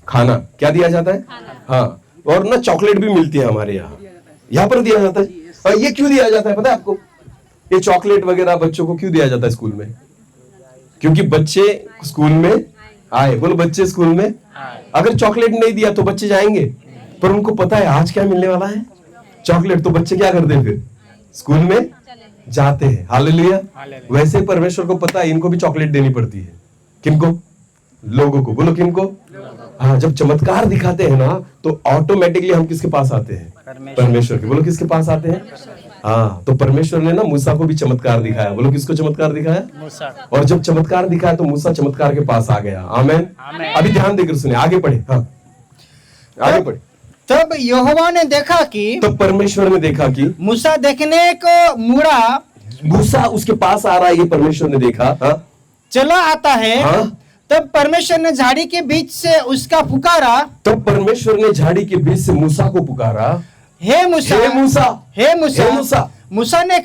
खाना क्या दिया जाता है? हाँ, और ना चॉकलेट भी मिलती है हमारे यहाँ पर दिया जाता है। और ये क्यों दिया जाता है पता है आपको? ये चॉकलेट वगैरह बच्चों को क्यों दिया जाता है स्कूल में? क्योंकि बच्चे स्कूल में आए। बोलो बच्चे स्कूल में, अगर चॉकलेट नहीं दिया तो बच्चे जाएंगे, पर उनको पता है आज क्या मिलने वाला है? चॉकलेट। तो बच्चे क्या करते हैं? फिर स्कूल में जाते हैं। हालेलुया। वैसे परमेश्वर को पता है इनको भी चॉकलेट देनी पड़ती है। किनको? लोगों को। बोलो किनको? हाँ, जब चमत्कार दिखाते हैं ना तो ऑटोमेटिकली हम किसके पास आते हैं? परमेश्वर के। बोलो किसके पास आते हैं? हाँ, तो परमेश्वर ने ना मूसा को भी चमत्कार दिखाया। बोलो किसको चमत्कार दिखाया? मूसा। और जब चमत्कार दिखाया तो मूसा चमत्कार के पास आ गया। आमीन। अभी ध्यान देकर सुने, आगे पढ़े। हाँ, आगे पढ़े। तब यहोवा ने देखा कि, तब परमेश्वर ने देखा कि मूसा देखने को मुड़ा, मूसा उसके पास आ रहा है, ये परमेश्वर ने देखा। हाँ, चला आता है। हाँ? तब परमेश्वर ने झाड़ी के बीच से उसका पुकारा। तब परमेश्वर ने झाड़ी के बीच से मूसा को पुकारा, हे मूसा, हे मूसा, हे मूसा, हे मूसा। मूसा ने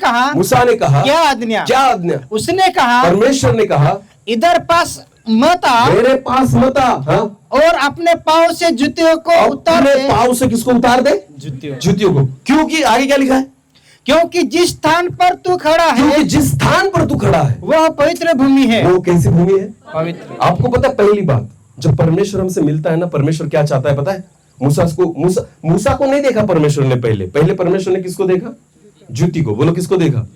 कहा, क्या आज्ञा? क्या आज्ञा? उसने कहा, परमेश्वर ने कहा, इधर पास मत आ, मेरे पास मत आ। हाँ? और अपने पाँव से जूतियों को उतार दे। अपने पाँव से किसको उतार दे? जूतियों को। क्योंकि आगे क्या लिखा है? क्योंकि जिस स्थान पर तू खड़ा है, जिस स्थान पर तू खड़ा है वह पवित्र भूमि है। वो कैसी भूमि है? पवित्र। आपको पता है पहली बात, जब परमेश्वर हमसे मिलता है ना, परमेश्वर क्या चाहता है पता है? मूसा को नहीं देखा परमेश्वर ने। पहले परमेश्वर ने किसको देखा? जूती को। बोलो किसको देखा?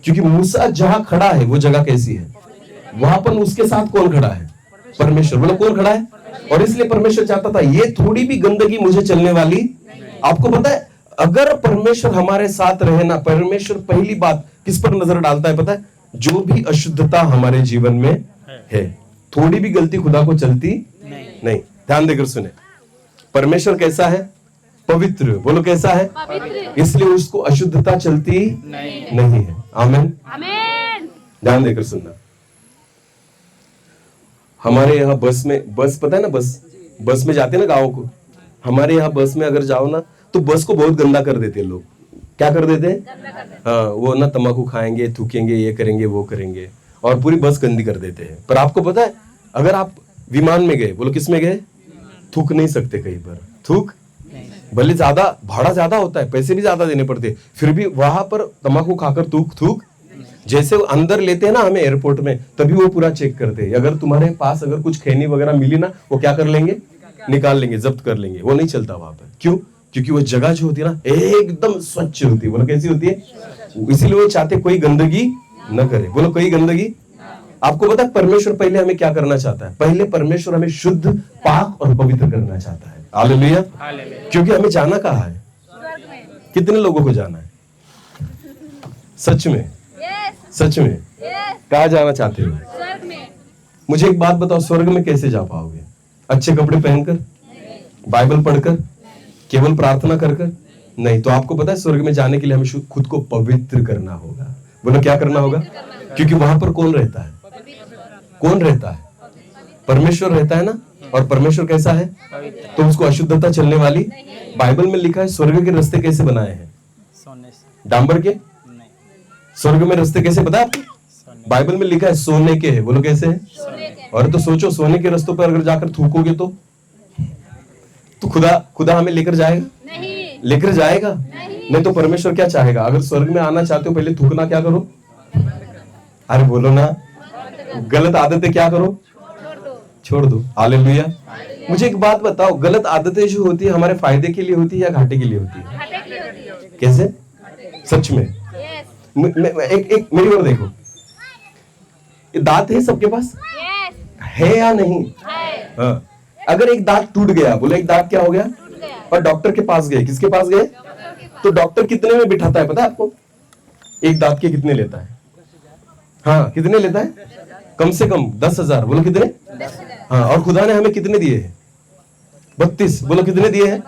क्योंकि मूसा जहां खड़ा है वो जगह कैसी है? वहां पर उसके साथ कौन खड़ा है? परमेश्वर। बोलो कौन खड़ा है? और इसलिए परमेश्वर चाहता था ये थोड़ी भी गंदगी मुझे चलने वाली। आपको पता है अगर परमेश्वर हमारे साथ रहे ना, परमेश्वर पहली बात किस पर नजर डालता है पता है? जो भी अशुद्धता हमारे जीवन में है, थोड़ी भी गलती खुदा को चलती नहीं। ध्यान देकर सुने, परमेश्वर कैसा है? पवित्र। बोलो कैसा है? पवित्र। इसलिए उसको अशुद्धता चलती नहीं है। आमीन। ध्यान देकर सुनना। हमारे यहाँ बस पता है ना, बस में जाते ना गाँव को, हमारे यहाँ बस में अगर जाओ ना तो बस को बहुत गंदा कर देते हैं लोग। क्या कर देते हैं? हाँ, वो ना तंबाकू खाएंगे, थूकेंगे, ये करेंगे, वो करेंगे, और पूरी बस गंदी कर देते हैं। पर आपको पता है अगर आप विमान में गए, बोलो किस में गए? थूक नहीं सकते कहीं पर। थूक भले ज्यादा भाड़ा ज्यादा होता है, पैसे भी ज्यादा देने पड़ते, फिर भी वहां पर तंबाकू खाकर थूक जैसे वो अंदर लेते हैं ना हमें एयरपोर्ट में, तभी वो पूरा चेक करते हैं। अगर तुम्हारे पास अगर कुछ खैनी वगैरह मिली ना, वो क्या कर लेंगे? निकाल लेंगे, जब्त कर लेंगे। वो नहीं चलता वहां पर। क्यों? क्योंकि वो जगह जो होती है ना एकदम स्वच्छ होती है। बोलो कैसी होती है? इसीलिए वो चाहते कोई गंदगी न करे। बोलो कोई गंदगी। आपको पता है परमेश्वर पहले हमें क्या करना चाहता है? पहले परमेश्वर हमें शुद्ध, पाक और पवित्र करना चाहता है। हालेलुया। क्योंकि हमें जाना कहाँ है? कितने लोगों को जाना है? सच में? सच में? कहाँ जाना चाहते हो? मुझे एक बात बताओ, स्वर्ग में कैसे जा पाओगे? अच्छे कपड़े पहनकर, बाइबल पढ़कर, केवल प्रार्थना कर नहीं। तो आपको पता है स्वर्ग में जाने के लिए हमें खुद को पवित्र करना होगा। बोलो क्या करना होगा? क्योंकि वहां पर कौन रहता है? कौन रहता है? परमेश्वर रहता है ना। और परमेश्वर कैसा है? तो उसको अशुद्धता चलने वाली। बाइबल में लिखा है स्वर्ग के रास्ते कैसे बनाए हैं? डांबर के। स्वर्ग में रास्ते कैसे पता है आपको? बाइबल में लिखा है सोने के है। बोलो कैसे है? और तो सोचो सोने के रास्तों पर अगर जाकर थूकोगे तो खुदा हमें लेकर जाएगा? नहीं। लेकर जाएगा? नहीं तो परमेश्वर क्या चाहेगा? अगर स्वर्ग में आना चाहते हो पहले थूकना क्या करो? अरे बोलो ना, गलत आदतें क्या करो? छोड़ दो। हालेलुया। मुझे एक बात बताओ, गलत आदतें जो होती है हमारे फायदे के लिए होती है या घाटे के लिए होती है? कैसे? सच में? एक मेरी ओर देखो, दांत है सबके पास? है या नहीं? हाँ। अगर एक दांत टूट गया, बोले एक दांत क्या हो गया, और डॉक्टर के पास गए, किसके पास गए, तो डॉक्टर कितने में बिठाता है पता है आपको? एक दांत के कितने लेता है? हाँ, कितने लेता है? कम से कम 10,000। बोलो कितने? हाँ, और खुदा ने हमें कितने दिए हैं? 32। बोलो कितने दिए हैं?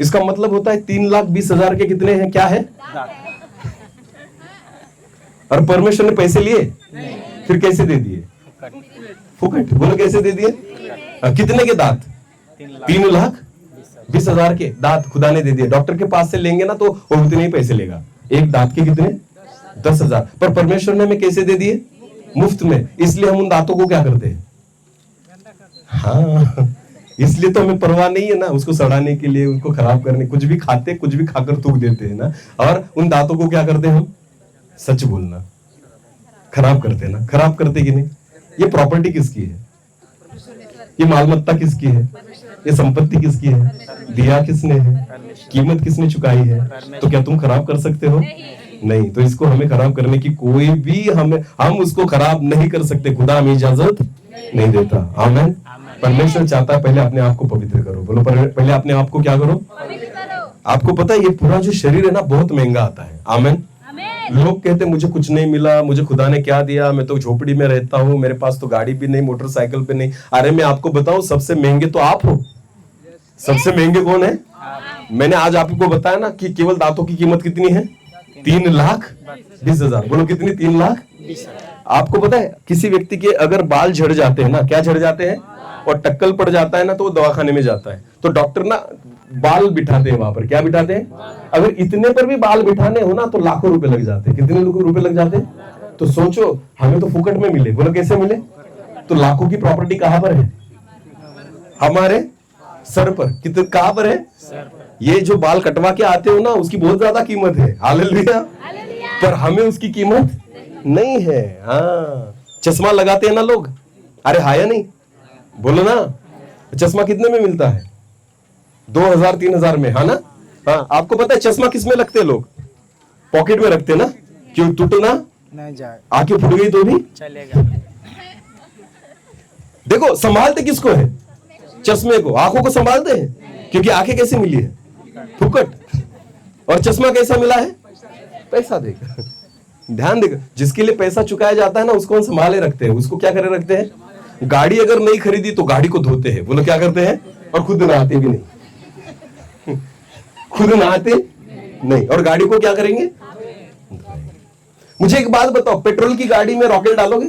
इसका मतलब होता है 3,20,000 के कितने हैं, क्या है? और परमेश्वर ने पैसे लिए? फिर कैसे दे दिए? फुकट। बोलो कैसे दे दिए? कितने के दांत? 3,20,000 के दांत खुदा ने दे दिए। डॉक्टर के पास से लेंगे ना तो वो उतने ही पैसे लेगा। एक दांत के कितने? 10,000। पर परमेश्वर ने हमें कैसे दे दिए? मुफ्त में। इसलिए हम उन दांतों को क्या करते हैं? हाँ, इसलिए तो हमें परवाह नहीं है ना उसको सड़ाने के लिए, उनको खराब करने। कुछ भी खाते, कुछ भी खाकर थूक देते हैं ना। और उन दांतों को क्या करते हैं हम? सच बोलना खराब करते हैं ना। खराब करते कि नहीं? ये प्रॉपर्टी किसकी है? ये मालमत्ता किसकी है? ये संपत्ति किसकी है? दिया किसने है? कीमत किसने चुकाई है? तो क्या तुम खराब कर सकते हो? नहीं। तो इसको हमें खराब करने की कोई भी हम उसको खराब नहीं कर सकते। खुदा हमें इजाजत नहीं देता। आमीन। परमेश्वर चाहता है पहले अपने आप को पवित्र करो। बोलो पहले अपने आप को क्या करो? आपको पता है ये पूरा जो शरीर है ना बहुत महंगा आता है। आमीन। लोग कहते मुझे कुछ नहीं मिला, मुझे खुदा ने क्या दिया, मैं तो झोपड़ी में रहता हूँ, मेरे पास तो गाड़ी भी नहीं, मोटरसाइकिल पे नहीं। अरे मैं आपको बताऊं सबसे महंगे तो आप हो। सबसे महंगे कौन है? मैंने आज आपको बताया ना कि केवल दांतों की कीमत कितनी है? 3,20,000। बोलो कितनी? 3,20,000। आपको पता है किसी व्यक्ति के अगर बाल झड़ जाते हैं ना, क्या झड़ जाते हैं, और टक्कल पड़ जाता है ना, तो वो दवाखाने में जाता है तो डॉक्टर ना बाल बिठाते हैं वहां पर। क्या बिठाते हैं? अगर इतने पर भी बाल बिठाने हो ना तो लाखों रुपए लग जाते हैं। कितने रुपए लग जाते हैं? तो सोचो, हमें तो फुकट में मिले। बोलो कैसे मिले? तो लाखों की प्रॉपर्टी कहां पर है? हमारे सर पर। कितने कहां पर है? ये जो बाल कटवा के आते हो ना उसकी बहुत ज्यादा कीमत है। हालेलुया। पर हमें उसकी कीमत नहीं है। हाँ, चश्मा लगाते हैं ना लोग, अरे हाँ या नहीं? बोलो ना, चश्मा कितने में मिलता है? 2,000 3,000 में। हाँ ना? हाँ, आपको पता है चश्मा किस में लगते हैं लोग? पॉकेट में रखते हैं ना। क्यों? टूटना नहीं जाए, आंखें फूट गई तो भी चलेगा। देखो संभालते किसको है? चश्मे को। आंखों को संभालते हैं क्योंकि आंखें कैसे मिली है? फुकट। और चश्मा कैसा मिला है? पैसा देकर। ध्यान देकर, जिसके लिए पैसा चुकाया जाता है ना उसको हम संभाले रखते हैं। उसको क्या करे रखते हैं? गाड़ी अगर नहीं खरीदी तो गाड़ी को धोते हैं। बोलो क्या करते हैं? और खुद नहाते भी नहीं। खुद नहाते नहीं और गाड़ी को क्या करेंगे? मुझे एक बात बताओ, पेट्रोल की गाड़ी में रॉकेट डालोगे?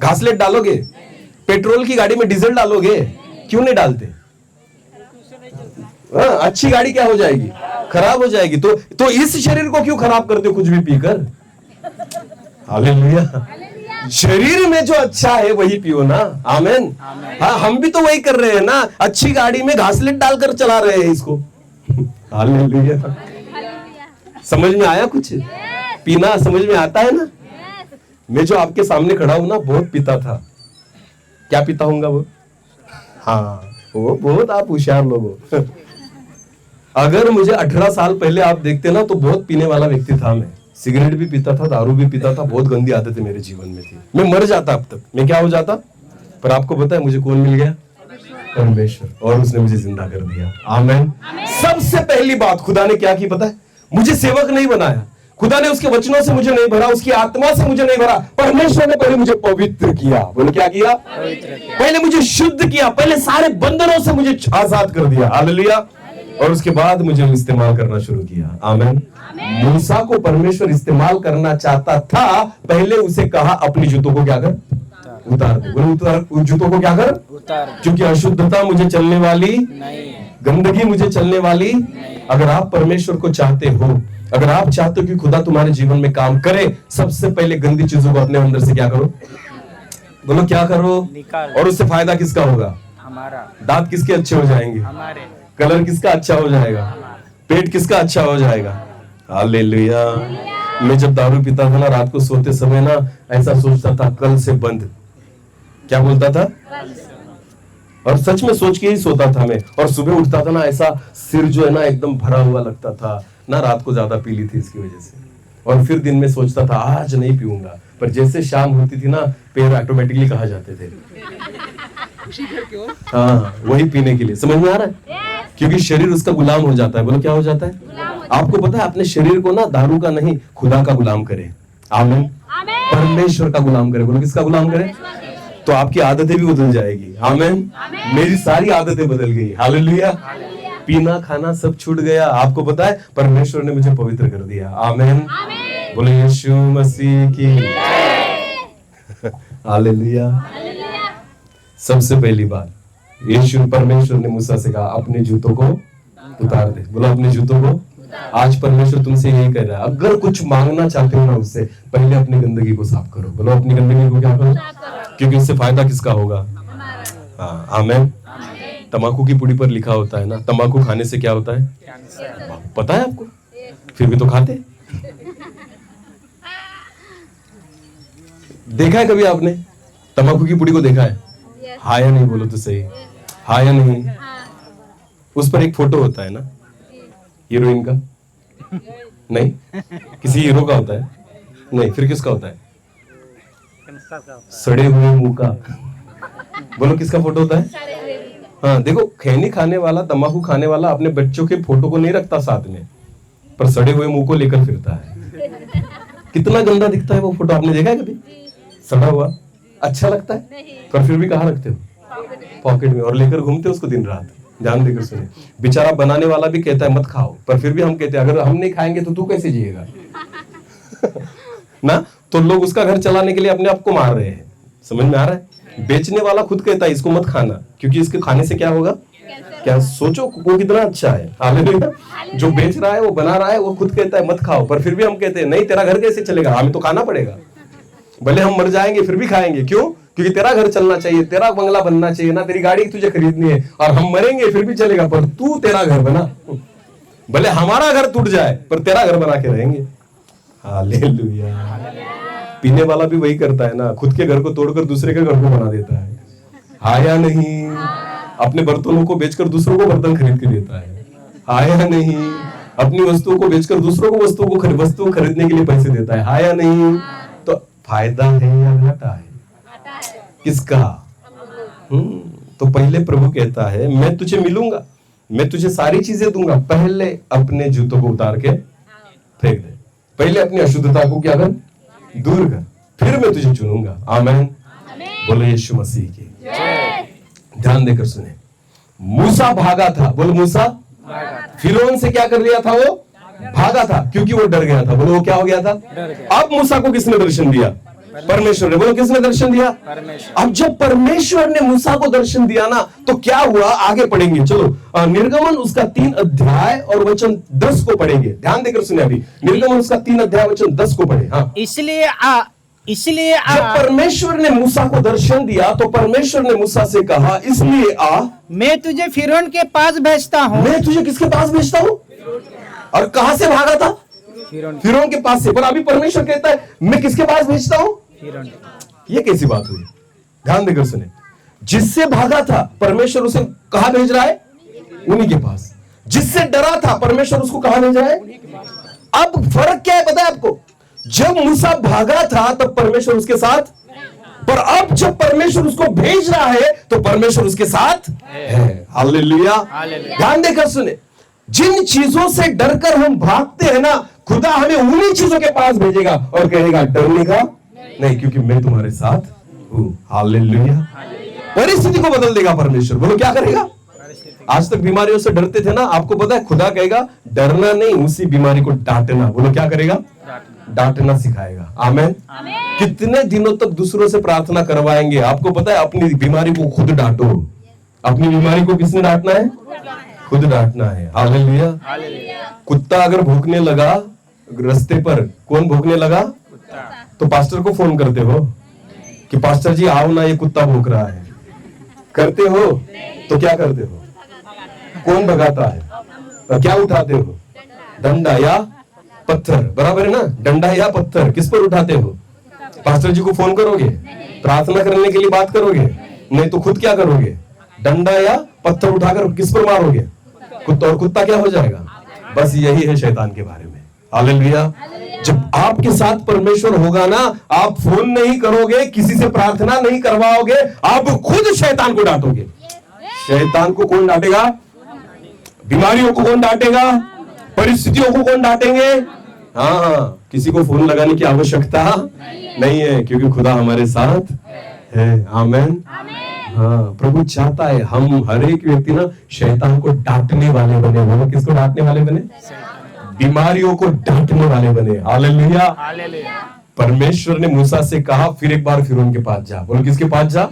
घासलेट डालोगे? पेट्रोल की गाड़ी में डीजल डालोगे? क्यों नहीं डालते? अच्छी गाड़ी क्या हो जाएगी? खराब हो जाएगी। तो इस शरीर को क्यों खराब करते हो कुछ भी पीकर? हालेलुया। शरीर में जो अच्छा है वही पियो ना। आमीन। हाँ, हम भी तो वही कर रहे हैं ना। अच्छी गाड़ी में घासलेट डालकर चला रहे हैं इसको। हालेलुया। समझ में आया कुछ? पीना समझ में आता है ना? मैं जो आपके सामने खड़ा हूं ना बहुत पीता था। क्या पीता हूंगा वो? हाँ, वो बहुत आप होशियार लोग हो। अगर मुझे 18 साल पहले आप देखते ना तो बहुत पीने वाला व्यक्ति था मैं। सिगरेट भी पीता था, दारू भी पीता था, बहुत गंदी आदतें मेरे जीवन में थी। मैं मर जाता अब तक। मैं क्या हो जाता? पर आपको पता है मुझे कौन मिल गया? परमेश्वर। और उसने मुझे जिंदा कर दिया। आमीन। सबसे पहली बात खुदा ने क्या की पता है? मुझे सेवक नहीं बनाया। खुदा ने उसके वचनों से मुझे नहीं भरा, उसकी आत्मा से मुझे नहीं भरा। परमेश्वर ने पहले मुझे पवित्र किया। बोले क्या किया? पहले मुझे शुद्ध किया, पहले सारे बंधनों से मुझे आजाद कर दिया। हालेलुया। और उसके बाद मुझे इस्तेमाल करना शुरू किया। आमीन। मूसा को परमेश्वर इस्तेमाल करना चाहता था, पहले उसे कहा अपनी जूतों को क्या कर? उतार दे। बोलो जूतों को क्या कर? उतार। क्योंकि अशुद्धता मुझे चलने वाली नहीं, गंदगी मुझे चलने वाली नहीं। अगर आप परमेश्वर को चाहते हो, अगर आप चाहते हो कि खुदा तुम्हारे जीवन में काम करे, सबसे पहले गंदी चीजों को अपने अंदर से क्या करो? बोलो क्या करो? और उससे फायदा किसका होगा? हमारा। दांत किसके अच्छे हो जाएंगे? हमारे। कलर किसका अच्छा हो जाएगा? पेट किसका अच्छा हो जाएगा? हालेलुया। मैं जब दारू पीता था ना, रात को सोते समय ना ऐसा सोचता था कल से बंद। क्या बोलता था? और सच में सोच के ही सोता था मैं। और सुबह उठता था ना ऐसा सिर जो है ना एकदम भरा हुआ लगता था ना। रात को ज्यादा पी ली थी इसकी वजह से। और फिर दिन में सोचता था आज नहीं पीऊंगा, पर जैसे शाम होती थी ना पैर ऑटोमेटिकली कहाँ जाते थे? हाँ, वही पीने के लिए। समझ में आ रहा है? क्योंकि शरीर उसका गुलाम हो जाता है। बोलो क्या हो जाता है? आपको पता है, अपने शरीर को ना दारू का नहीं, खुदा का गुलाम करे। आमीन। परमेश्वर का गुलाम करे। बोलो किसका गुलाम करे? तो आपकी आदतें भी बदल जाएगी। आमीन। मेरी सारी आदतें बदल गई। हालेलुया। पीना खाना सब छूट गया। आपको पता है, परमेश्वर ने मुझे पवित्र कर दिया। आमीन। बोलो यीशु मसीह की। हालेलुया। सबसे पहली बात, यीशु परमेश्वर ने मूसा से कहा अपने जूतों को उतार दे। बोलो अपने जूतों को। आज परमेश्वर तुमसे यही कह रहा है, अगर कुछ मांगना चाहते हो ना उससे, पहले अपनी गंदगी को साफ करो। बोलो अपनी गंदगी को क्या करो? क्योंकि उससे फायदा किसका होगा? हाँ, आमीन। तंबाकू की पुड़ी पर लिखा होता है ना, तंबाकू खाने से क्या होता है? पता है आपको? फिर भी तो खाते। देखा है कभी आपने तंबाकू की पुड़ी को? देखा है? हाँ या नहीं? बोलो तो सही। हाँ या नहीं? उस पर एक फोटो होता है ना हीरोइन का? नहीं, किसी हीरो का होता है? नहीं, फिर किसका होता है? सड़े हुए मुंह का। बोलो किसका फोटो होता है? हाँ, देखो, खैनी खाने वाला, तंबाकू खाने वाला अपने बच्चों के फोटो को नहीं रखता साथ में, पर सड़े हुए मुंह को लेकर फिरता है। कितना गंदा दिखता है वो फोटो। आपने देखा है कभी? सड़ा हुआ अच्छा लगता है, पर फिर भी कहाँ रखते हो? पॉकेट में, और लेकर घूमते हो उसको दिन रात। ध्यान देकर सुने, बेचारा बनाने वाला भी कहता है मत खाओ, पर फिर भी हम कहते हैं अगर हम नहीं खाएंगे तो तू कैसे जिएगा? ना, तो लोग उसका घर चलाने के लिए अपने आप को मार रहे हैं। समझ में आ रहा है? बेचने वाला खुद कहता है इसको मत खाना, क्योंकि इसके खाने से क्या होगा? क्या सोचो वो कितना अच्छा है। हालेलुया। जो बेच रहा है, वो बना रहा है, वो खुद कहता है मत खाओ, पर फिर भी हम कहते हैं नहीं, तेरा घर कैसे चलेगा? हमें तो खाना पड़ेगा। भले हम मर जाएंगे फिर भी खाएंगे। क्यों? क्योंकि तेरा घर चलना चाहिए, तेरा बंगला बनना चाहिए ना, तेरी गाड़ी तुझे खरीदनी है, और हम मरेंगे फिर भी चलेगा, पर तू तेरा घर बना। भले हमारा घर टूट जाए पर तेरा घर बना के रहेंगे। हालेलुया। पीने वाला भी वही करता है ना, खुद के घर को तोड़कर दूसरे के घर को बना देता है। हाँ या नहीं? अपने बर्तनों को बेचकर दूसरों को बर्तन खरीद के देता है। हाँ या नहीं? अपनी वस्तुओं को बेचकर दूसरों को वस्तु खरीदने के लिए पैसे देता है। हाँ या नहीं? तो फायदा है या घाटा है? किसका? तो पहले प्रभु कहता है मैं तुझे मिलूंगा, मैं तुझे सारी चीजें दूंगा, पहले अपने जूतों को उतार के फेंक दे। पहले अपनी अशुद्धता को क्या कर? दूर कर, फिर मैं तुझे चुनूंगा। आमीन। बोलो यीशु मसीह की। ध्यान देकर सुने, मूसा भागा था। बोलो मूसा फिरौन से क्या कर लिया था? वो भागा था, क्योंकि वो डर गया था। बोलो वो क्या हो गया था? अब मूसा को किसने दर्शन दिया? परमेश्वर ने। बोलो किसने दर्शन दिया? अब जब परमेश्वर ने मूसा को दर्शन दिया ना, तो क्या हुआ? आगे पढ़ेंगे, चलो। निर्गमन उसका 3 अध्याय और वचन 10 को पढ़ेंगे। ध्यान देकर सुने, अभी निर्गमन उसका 3 अध्याय वचन 10 को पढ़े। हाँ, इसलिए जब परमेश्वर ने मूसा को दर्शन दिया तो परमेश्वर ने मूसा से कहा इसलिए आ, मैं तुझे फिरौन के पास भेजता हूँ। मैं तुझे किसके पास भेजता हूँ? और कहां से भागा था? फिरौन के पास से। पर अभी परमेश्वर कहता है मैं किसके पास भेजता हूँ? ये कैसी बात हुई? ध्यान देकर सुने, जिससे भागा था परमेश्वर उसे कहां भेज रहा है? उन्हीं के पास। जिससे डरा था परमेश्वर उसको कहां भेज रहा है? अब फर्क क्या है पता है आपको? जब मूसा भागा था तब परमेश्वर उसके साथ, पर अब जब परमेश्वर उसको भेज रहा है तो परमेश्वर उसके साथ है। हालेलुया। ध्यान देकर सुने, जिन चीजों से डरकर हम भागते हैं ना, खुदा हमें उन्हीं चीजों के पास भेजेगा और कहेगा डरने का नहीं, क्योंकि मैं तुम्हारे साथ हूं। हालेलुया। परिस्थिति को बदल देगा परमेश्वर। बोलो क्या करेगा? आज तक बीमारियों से डरते थे ना, आपको पता है खुदा कहेगा डरना नहीं, उसी बीमारी को डांटना। बोलो क्या करेगा? डांटना सिखाएगा। आमीन। कितने दिनों तक दूसरों से प्रार्थना करवाएंगे? आपको पता है अपनी बीमारी को खुद डांटो। अपनी बीमारी को किसने डांटना है? खुद डांटना है। हालेलुया। कुत्ता अगर भौंकने लगा रास्ते पर, कौन भौंकने लगा? तो पास्टर को फोन करते हो कि पास्टर जी आओ ना, ये कुत्ता भौंक रहा है। करते हो? तो क्या करते हो? कौन भगाता है? तो क्या उठाते हो? डंडा या पत्थर। बराबर है ना? डंडा या पत्थर किस पर उठाते हो? पास्टर जी को फोन करोगे? प्रार्थना करने के लिए बात करोगे? नहीं तो खुद क्या करोगे? डंडा या पत्थर उठाकर किस पर मारोगे? कुत्ता। और कुत्ता क्या हो जाएगा? बस यही है शैतान के बारे में। हालेलुया। जब आपके साथ परमेश्वर होगा ना, आप फोन नहीं करोगे, किसी से प्रार्थना नहीं करवाओगे, आप खुद शैतान को डांटोगे। शैतान को कौन डांटेगा? बीमारियों को कौन डांटेगा? परिस्थितियों को कौन डांटेंगे? हाँ, किसी को फोन लगाने की आवश्यकता नहीं है, क्योंकि खुदा हमारे साथ है। आमेन। हाँ, प्रभु चाहता है हम हर एक व्यक्ति ना शैतान को डांटने वाले बने। बोलो, किसको डांटने वाले बने? बीमारियों को डांटने वाले बने। हालेलुया। परमेश्वर ने मूसा से कहा, फिर एक बार फिरौन के पास जा। बोलो, किसके पास जा?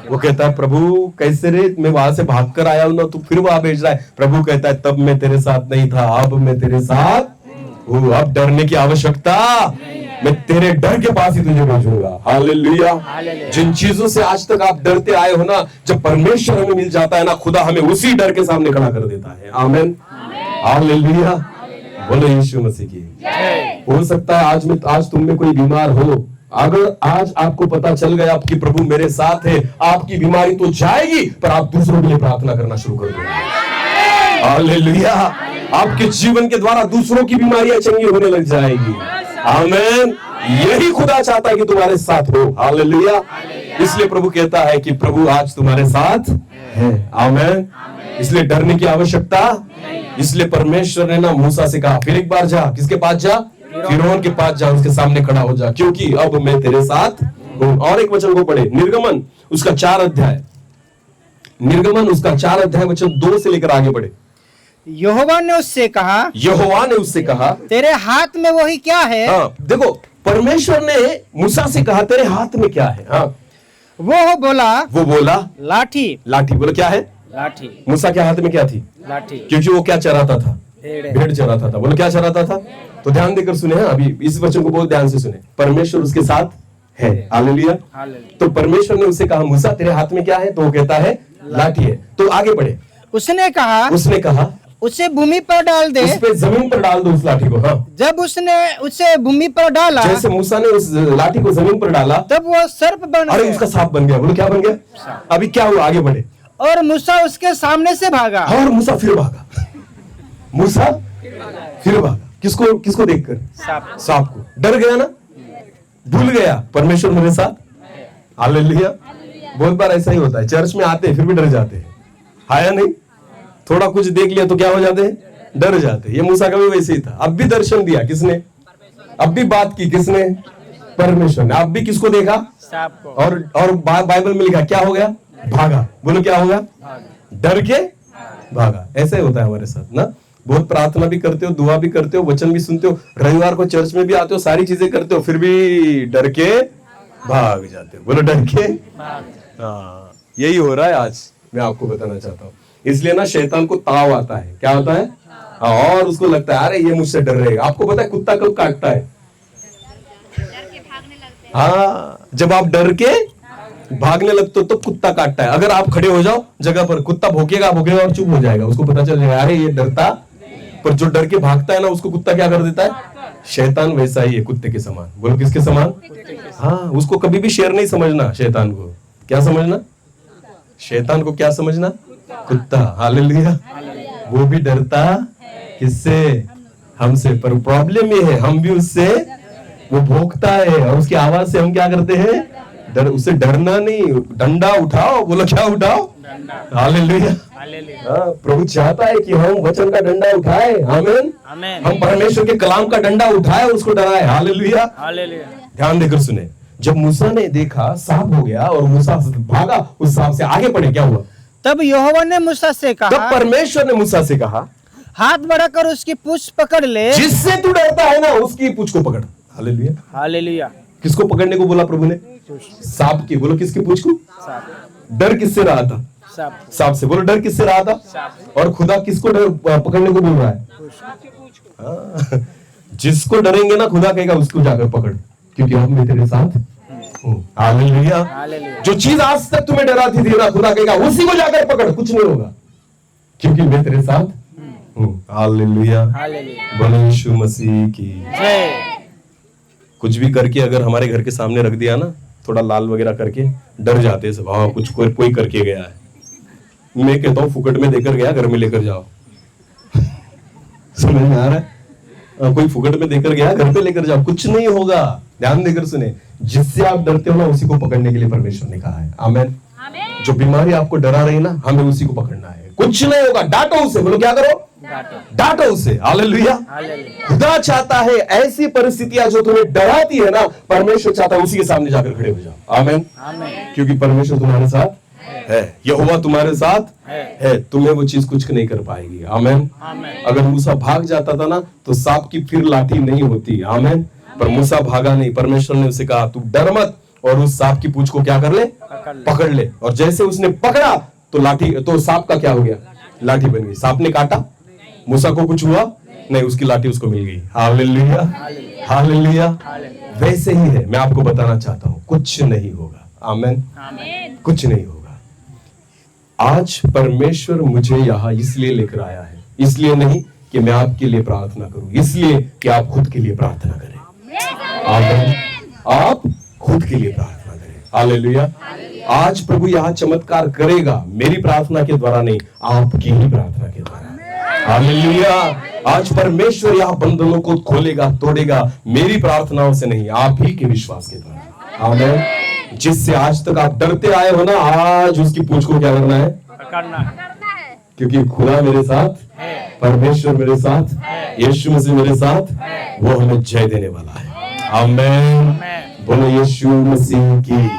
वो कहता है, प्रभु कैसे रे, मैं वहां से भाग कर आया हूं ना, तू फिर वहां भेज रहा है। प्रभु कहता है, तब मैं तेरे साथ नहीं था, अब मैं तेरे साथ हूं। अब डरने की आवश्यकता, मैं तेरे डर के पास ही तुझे भेजूंगा। हालेलुया। जिन चीजों से आज तक आप डरते आए हो ना, जब परमेश्वर हमें मिल जाता है ना, खुदा हमें उसी डर के सामने खड़ा कर देता है। आमीन। हालेलुया। बोलो यीशु मसीह की। हो सकता है आज तुम में कोई बीमार हो, अगर आज आपको पता चल गया कि प्रभु मेरे साथ है, आपकी बीमारी तो जाएगी, पर आप दूसरों के लिए प्रार्थना करना शुरू कर दोगे। हालेलुया। आपके जीवन के द्वारा दूसरों की बीमारियां चंगी होने लग जाएगी। आमीन। यही खुदा चाहता है कि तुम्हारे साथ हो। हालेलुया। इसलिए प्रभु कहता है कि प्रभु आज तुम्हारे साथ है। आमीन। इसलिए डरने की आवश्यकता। इसलिए परमेश्वर ने ना मूसा से कहा, फिर एक बार जा। किसके पास जा? फिरौन के पास जा, उसके सामने खड़ा हो जा, क्योंकि अब मैं तेरे साथ हूं। और एक वचन को पढ़े, निर्गमन उसका 4 अध्याय, निर्गमन उसका 4 अध्याय वचन 2 से लेकर आगे बढ़े। यहोवा ने उससे कहा, तेरे हाथ में वही क्या है? हाँ, देखो, परमेश्वर ने मूसा से कहा, तेरे हाथ में क्या है? हाँ, वो बोला लाठी। बोलो, क्या है? लाठी। मूसा के हाथ में क्या थी? लाठी। क्योंकि वो क्या चराता था? भेड़ चराता था। बोलो, क्या चराता था? तो ध्यान देकर सुने। हाँ, अभी इस वचन को बहुत ध्यान से सुने। परमेश्वर उसके साथ है। हालेलुया। तो परमेश्वर ने उससे कहा, मूसा तेरे हाथ में क्या है? तो वो कहता है लाठी है। तो आगे बढ़े। उसने कहा उसे भूमि पर डाल दे। उस पे जमीन पर डाल दो उस लाठी को। हाँ, जब उसने उसे भूमि पर डाला, जैसे मूसा ने उस लाठी को जमीन पर डाला, तब वो सर्प बन गया। अरे उसका सांप बन गया। बोलो, क्या बन गया? अभी क्या हुआ? आगे बढ़े। और मूसा उसके सामने से भागा। और मूसा फिर भागा। मूसा फिर भागा। किसको देखकर? सांप को। डर गया ना, भूल गया परमेश्वर मेरे साथ। हालेलुया। बहुत बार ऐसा ही होता है, चर्च में आते हैं फिर भी डर जाते हैं। आया नहीं, थोड़ा कुछ देख लिया तो क्या हो जाते हैं? डर जाते हैं। ये मूसा का भी वैसे ही था। अब भी दर्शन दिया किसने? अब भी बात की किसने? परमेश्वर ने। अब भी किसको देखा? सांप को। और बाइबल में लिखा, क्या हो गया? भागा। बोलो, क्या होगा? डर के भागा। ऐसा ही होता है हमारे साथ ना। बहुत प्रार्थना भी करते हो, दुआ भी करते हो, वचन भी सुनते हो, रविवार को चर्च में भी आते हो, सारी चीजें करते हो, फिर भी डर के भाग जाते हो। बोलो, डर के। हाँ, यही हो रहा है आज। मैं आपको बताना चाहता हूँ। इसलिए ना शैतान को ताव आता है। क्या होता है? और उसको लगता है, अरे ये मुझसे डर रहेगा। आपको पता है कुत्ता कब काटता है? हाँ, जब आप डर के भागने लगते हो तो कुत्ता काटता है। अगर आप खड़े हो जाओ जगह पर, कुत्ता भौंकेगा और चुप हो जाएगा। उसको पता चल जाएगा, अरे ये डरता। पर जो डर के भागता है ना, उसको कुत्ता क्या कर देता है? शैतान वैसा ही है, कुत्ते के समान। बोलो, किसके समान? हाँ, उसको कभी भी शेर नहीं समझना। शैतान को क्या समझना? शैतान को क्या समझना? कुत्ता। हालेलुया। वो भी डरता किससे? हमसे। पर प्रॉब्लम ये है, हम भी उससे, वो भौंकता है और उसकी आवाज से हम क्या करते हैं? उससे डरना नहीं, डंडा उठाओ। बोलो, क्या उठाओ? हालेलुया। प्रभु चाहता है कि हम वचन का डंडा उठाए। आमीन। हम परमेश्वर के कलाम का डंडा उठाए और उसको डराए। हालेलुया। ध्यान देकर सुने। जब मूसा ने देखा सांप हो गया और मूसा भागा उस सांप से, आगे बढ़े, क्या हुआ? तब यहोवा ने मूसा से कहा, तब परमेश्वर ने मूसा से कहा, हाथ बढ़ाकर उसकी पूंछ पकड़ ले। जिससे तू डरता है ना, उसकी पूंछ को पकड़। हालेलुया। हालेलुया। किसको पकड़ने को बोला प्रभु ने? सांप की। बोलो, किसकी पूंछ को? डर किससे रहा था? सांप से। बोलो, डर किससे रहा था? और खुदा किसको डर पकड़ने को बोल रहा है? जिसको डरेंगे ना, खुदा कहेगा उसको जाकर पकड़, क्योंकि अब मैं तेरे साथ हूं। हालेलुया। जो चीज आज तक तुम्हें डराती थी ना, खुदा कहेगा उसी को जाकर पकड़, कुछ नहीं होगा, क्योंकि मैं तेरे साथ हूं। हालेलुया। बोलो यीशु मसीह की जय। कुछ भी करके अगर हमारे घर के सामने रख दिया ना, थोड़ा लाल वगैरह करके, डर जाते हैं सब। हाँ, कुछ कोई करके गया है। मैं कहता हूँ फुकट में देकर गया, घर में लेकर जाओ। समझ में आ रहा है? कोई फुकट में देकर गया, घर पे लेकर जाओ, कुछ नहीं होगा। ध्यान देकर सुने, जिससे आप डरते हो ना उसी को पकड़ने के लिए परमेश्वर ने कहा है। आमेन। जो बीमारी आपको डरा रही ना, हमें उसी को पकड़ना है। कुछ नहीं होगा, डांटो उसे। बोलो क्या करो? डांटो उसे। हालेलुया। खुदा चाहता है ऐसी परिस्थितियां जो तुम्हें डराती है ना, परमेश्वर चाहता है उसी के सामने जाकर खड़े हो जाओ। आमेन। क्योंकि परमेश्वर तुम्हारे साथ है, यहोवा तुम्हारे साथ है, तुम्हें वो चीज कुछ नहीं कर पाएगी। आमेन। अगर मूसा भाग जाता था ना तो सांप की फिर लाठी नहीं होती। आमेन। पर मूसा भागा नहीं, परमेश्वर ने उसे कहा तू डर मत, और उस सांप की पूंछ को क्या कर ले? पकड़ ले। और जैसे उसने पकड़ा तो लाठी, तो सांप का क्या हो गया? लाठी बन गई। सांप ने काटा, मूसा को कुछ हुआ नहीं, उसकी लाठी उसको मिल गई। Hallelujah, hallelujah. वैसे ही है, मैं आपको बताना चाहता हूं, कुछ नहीं होगा। आमेन। कुछ नहीं होगा। आज परमेश्वर मुझे यहां इसलिए लेकर आया है, इसलिए नहीं कि मैं आपके लिए प्रार्थना करूं, इसलिए कि आप खुद के लिए प्रार्थना करें। आमेन। आप खुद के लिए प्रार्थना करें। हालेलुया। आज प्रभु यहां चमत्कार करेगा, मेरी प्रार्थना के द्वारा नहीं, आपकी ही प्रार्थना के द्वारा। हालेलुया। आज परमेश्वर यहां बंधनों को खोलेगा, तोड़ेगा, मेरी प्रार्थनाओं से नहीं, आप ही के विश्वास के द्वारा। आमेन। जिससे आज तक आप डरते आए हो ना, आज उसकी पूंछ को क्या करना है? पकड़ना है। क्योंकि खुदा मेरे साथ, परमेश्वर मेरे साथ, यीशु मसीह मेरे साथ, वो हमें जय देने वाला है। आमेन। बोलो यीशु मसीह की।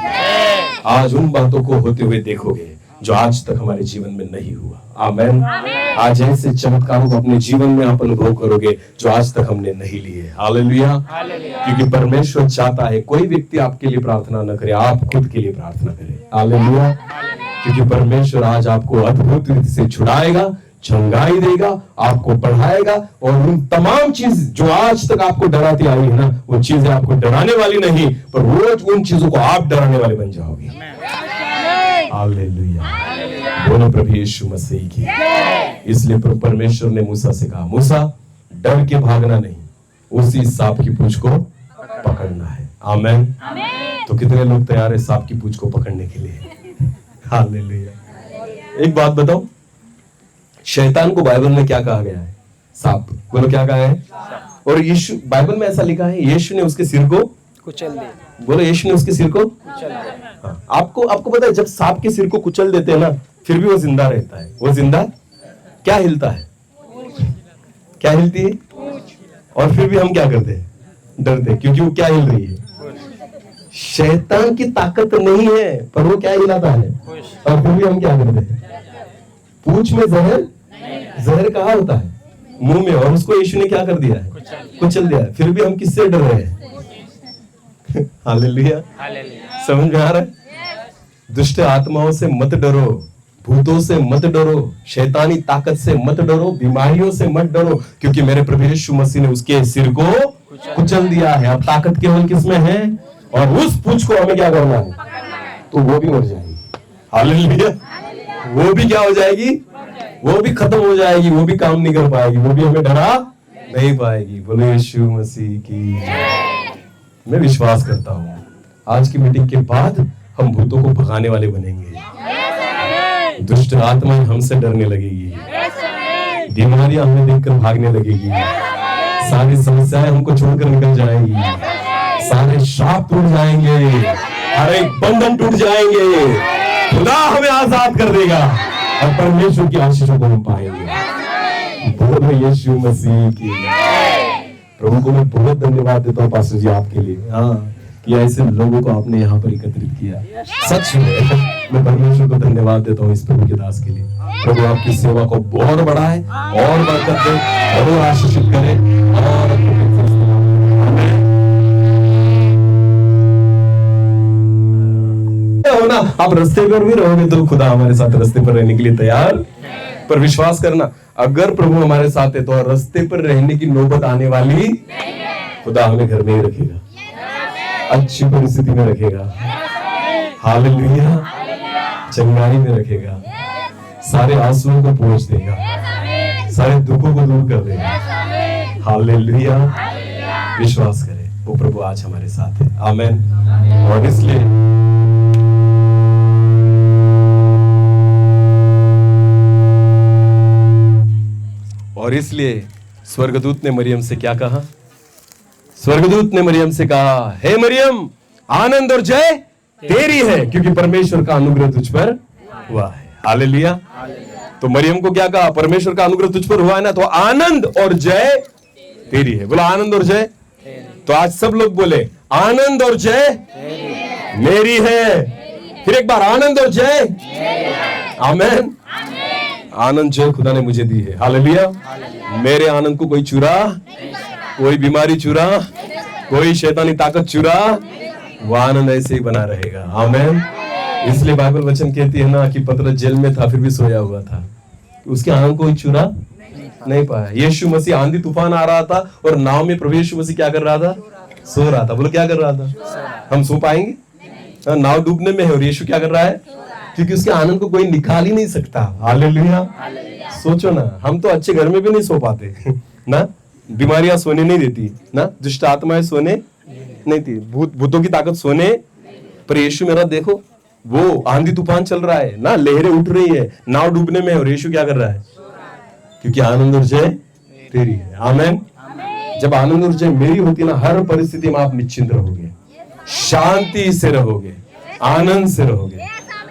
आज उन बातों को होते हुए देखोगे जो आज तक हमारे जीवन में नहीं हुआ। आमेन। आज ऐसे चमत्कारों को अपने जीवन में आप अनुभव करोगे जो आज तक हमने नहीं लिए। हालेलुया। क्योंकि परमेश्वर चाहता है कोई व्यक्ति आपके लिए प्रार्थना न करे, आप खुद के लिए प्रार्थना करें। हालेलुया। क्योंकि परमेश्वर आज आपको अद्भुत रीति से छुड़ाएगा, चंगाई देगा, आपको बढ़ाएगा, और उन तमाम चीज जो आज तक आपको डराती आई है ना, वो चीजें आपको डराने वाली नहीं, पर रोज उन चीजों को आप डराने वाले बन जाओगे। हालेलुया। बोलो प्रभु यीशु मसीह की। इसलिए परमेश्वर ने मूसा से कहा, मूसा डर के भागना नहीं, उसी सांप की पूंछ को पकड़ना है। आमेन। तो कितने लोग तैयार है सांप की पूंछ को पकड़ने के लिए? हालेलुया। एक बात बताओ, शैतान को बाइबल में क्या कहा गया है? सांप। बोलो क्या कहा है? और यीशु, बाइबल में ऐसा लिखा है, यीशु ने उसके सिर को कुचल दिया। बोलो यीशु ने उसके सिर को कुचल दिया। हाँ, आपको पता है जब सांप के सिर को कुचल देते हैं ना, फिर भी वो जिंदा रहता है। वो जिंदा क्या हिलता है? क्या हिलती है? और फिर भी हम क्या करते हैं? डरते हैं, क्योंकि वो क्या हिल रही है? शैतान की ताकत नहीं है, पर वो क्या हिलाता है, और फिर भी हम क्या करते हैं? पूंछ में जहर, जहर कहाँ होता है? मुंह में, और उसको यीशु ने क्या कर दिया है? कुचल दिया है। फिर भी हम किससे डर रहे हैं? हालेलुया। समझ में आ रहा है? दुष्ट आत्माओं से मत डरो, भूतों से मत डरो, शैतानी ताकत से मत डरो, बीमारियों से मत डरो, क्योंकि मेरे प्रभु यीशु मसीह ने उसके सिर को कुचल दिया है। अब ताकत केवल किसमें है? और उस पूंछ को हमें क्या करना है? तो वो भी मर जाएगी। हालेलुया। वो भी क्या हो जाएगी? वो भी खत्म हो जाएगी, वो भी काम नहीं कर पाएगी, वो भी हमें डरा नहीं पाएगी। बोलो यीशु मसीह की। मैं विश्वास करता हूँ आज की मीटिंग के बाद हम भूतों को भगाने वाले बनेंगे, दुष्ट आत्माएं हमसे डरने लगेगी, बीमारियां हमें देखकर भागने लगेगी, सारी समस्याएं हमको छोड़कर निकल जाएंगी, सारे श्राप टूट जाएंगे, हर एक बंधन टूट जाएंगे, खुदा हमें आजाद कर देगा और परमेश्वर की आशीषों को हम पाएंगे। बोलो यीशु मसीह की। प्रभु को मैं बहुत धन्यवाद देता हूँ पास्टर जी आपके लिए, हाँ, कि ऐसे लोगों को आपने यहाँ पर एकत्रित किया। सच में मैं परमेश्वर को धन्यवाद देता हूँ इस प्रभु के दास के लिए। प्रभु आपकी सेवा को और बढ़ाए, और बरकत दे, और आशीषित करे, और ना आप रास्ते पर भी रहोगे तो खुदा हमारे साथ रास्ते पर रहने के लिए तैयार। पर विश्वास करना, अगर प्रभु हमारे साथ है तो रास्ते पर रहने की नौबत आने वाली, खुदा हमें घर में ही रखेगा, अच्छी परिस्थिति में रखेगा, हालेलुया, चंगाई में रखेगा, सारे आंसुओं को पोंछ देगा, सारे दुखों को दूर कर देगा। हालेलुया। विश्वास करें वो प्रभु आज हमारे साथ है। आमेन। और इसलिए स्वर्गदूत ने मरियम से क्या कहा? स्वर्गदूत ने मरियम से कहा, हे मरियम, आनंद और जय तेरी है, क्योंकि परमेश्वर का अनुग्रह तुझ पर हुआ है। हालेलुया। तो मरियम को क्या कहा? परमेश्वर का अनुग्रह तुझ पर हुआ है ना, तो आनंद और जय तेरी है। बोला आनंद और जय। तो आज सब लोग बोले आनंद और जय मेरी है। फिर एक बार आनंद और जय। आमेन। आनंद जय खुदा ने मुझे दी है। हालेलुया। मेरे आनंद को कोई चुरा, कोई बीमारी चुरा, कोई शैतानी ताकत चुरा, वो आनंद ऐसे ही बना रहेगा। आमेन। इसलिए बाइबल वचन कहती है ना कि पतरस जेल में था फिर भी सोया हुआ था, उसके आनंद कोई चुरा नहीं पाया। यीशु मसीह आंधी तूफान आ रहा था और नाव में प्रभु यीशु मसीह क्या कर रहा था? सो रहा था। बोलो क्या कर रहा था? हम सो पाएंगे? नाव डूबने में है और यीशु क्या कर रहा है? क्योंकि उसके आनंद को कोई निकाल ही नहीं सकता। हालेलुया। सोचो ना, हम तो अच्छे घर में भी नहीं सो पाते ना, बीमारियां सोने नहीं देती ना, दुष्ट आत्माएं सोने नहीं थी, भूतों की ताकत सोने, पर यीशु मेरा देखो, वो आंधी तूफान चल रहा है ना, लहरें उठ रही है, नाव डूबने में, और यीशु क्या कर रहा है? क्योंकि आनंद और जय तेरी है। आमेन। जब आनंद और जय मेरी होती है ना, हर परिस्थिति में आप निश्चिंत रहोगे, शांति से रहोगे, आनंद से रहोगे,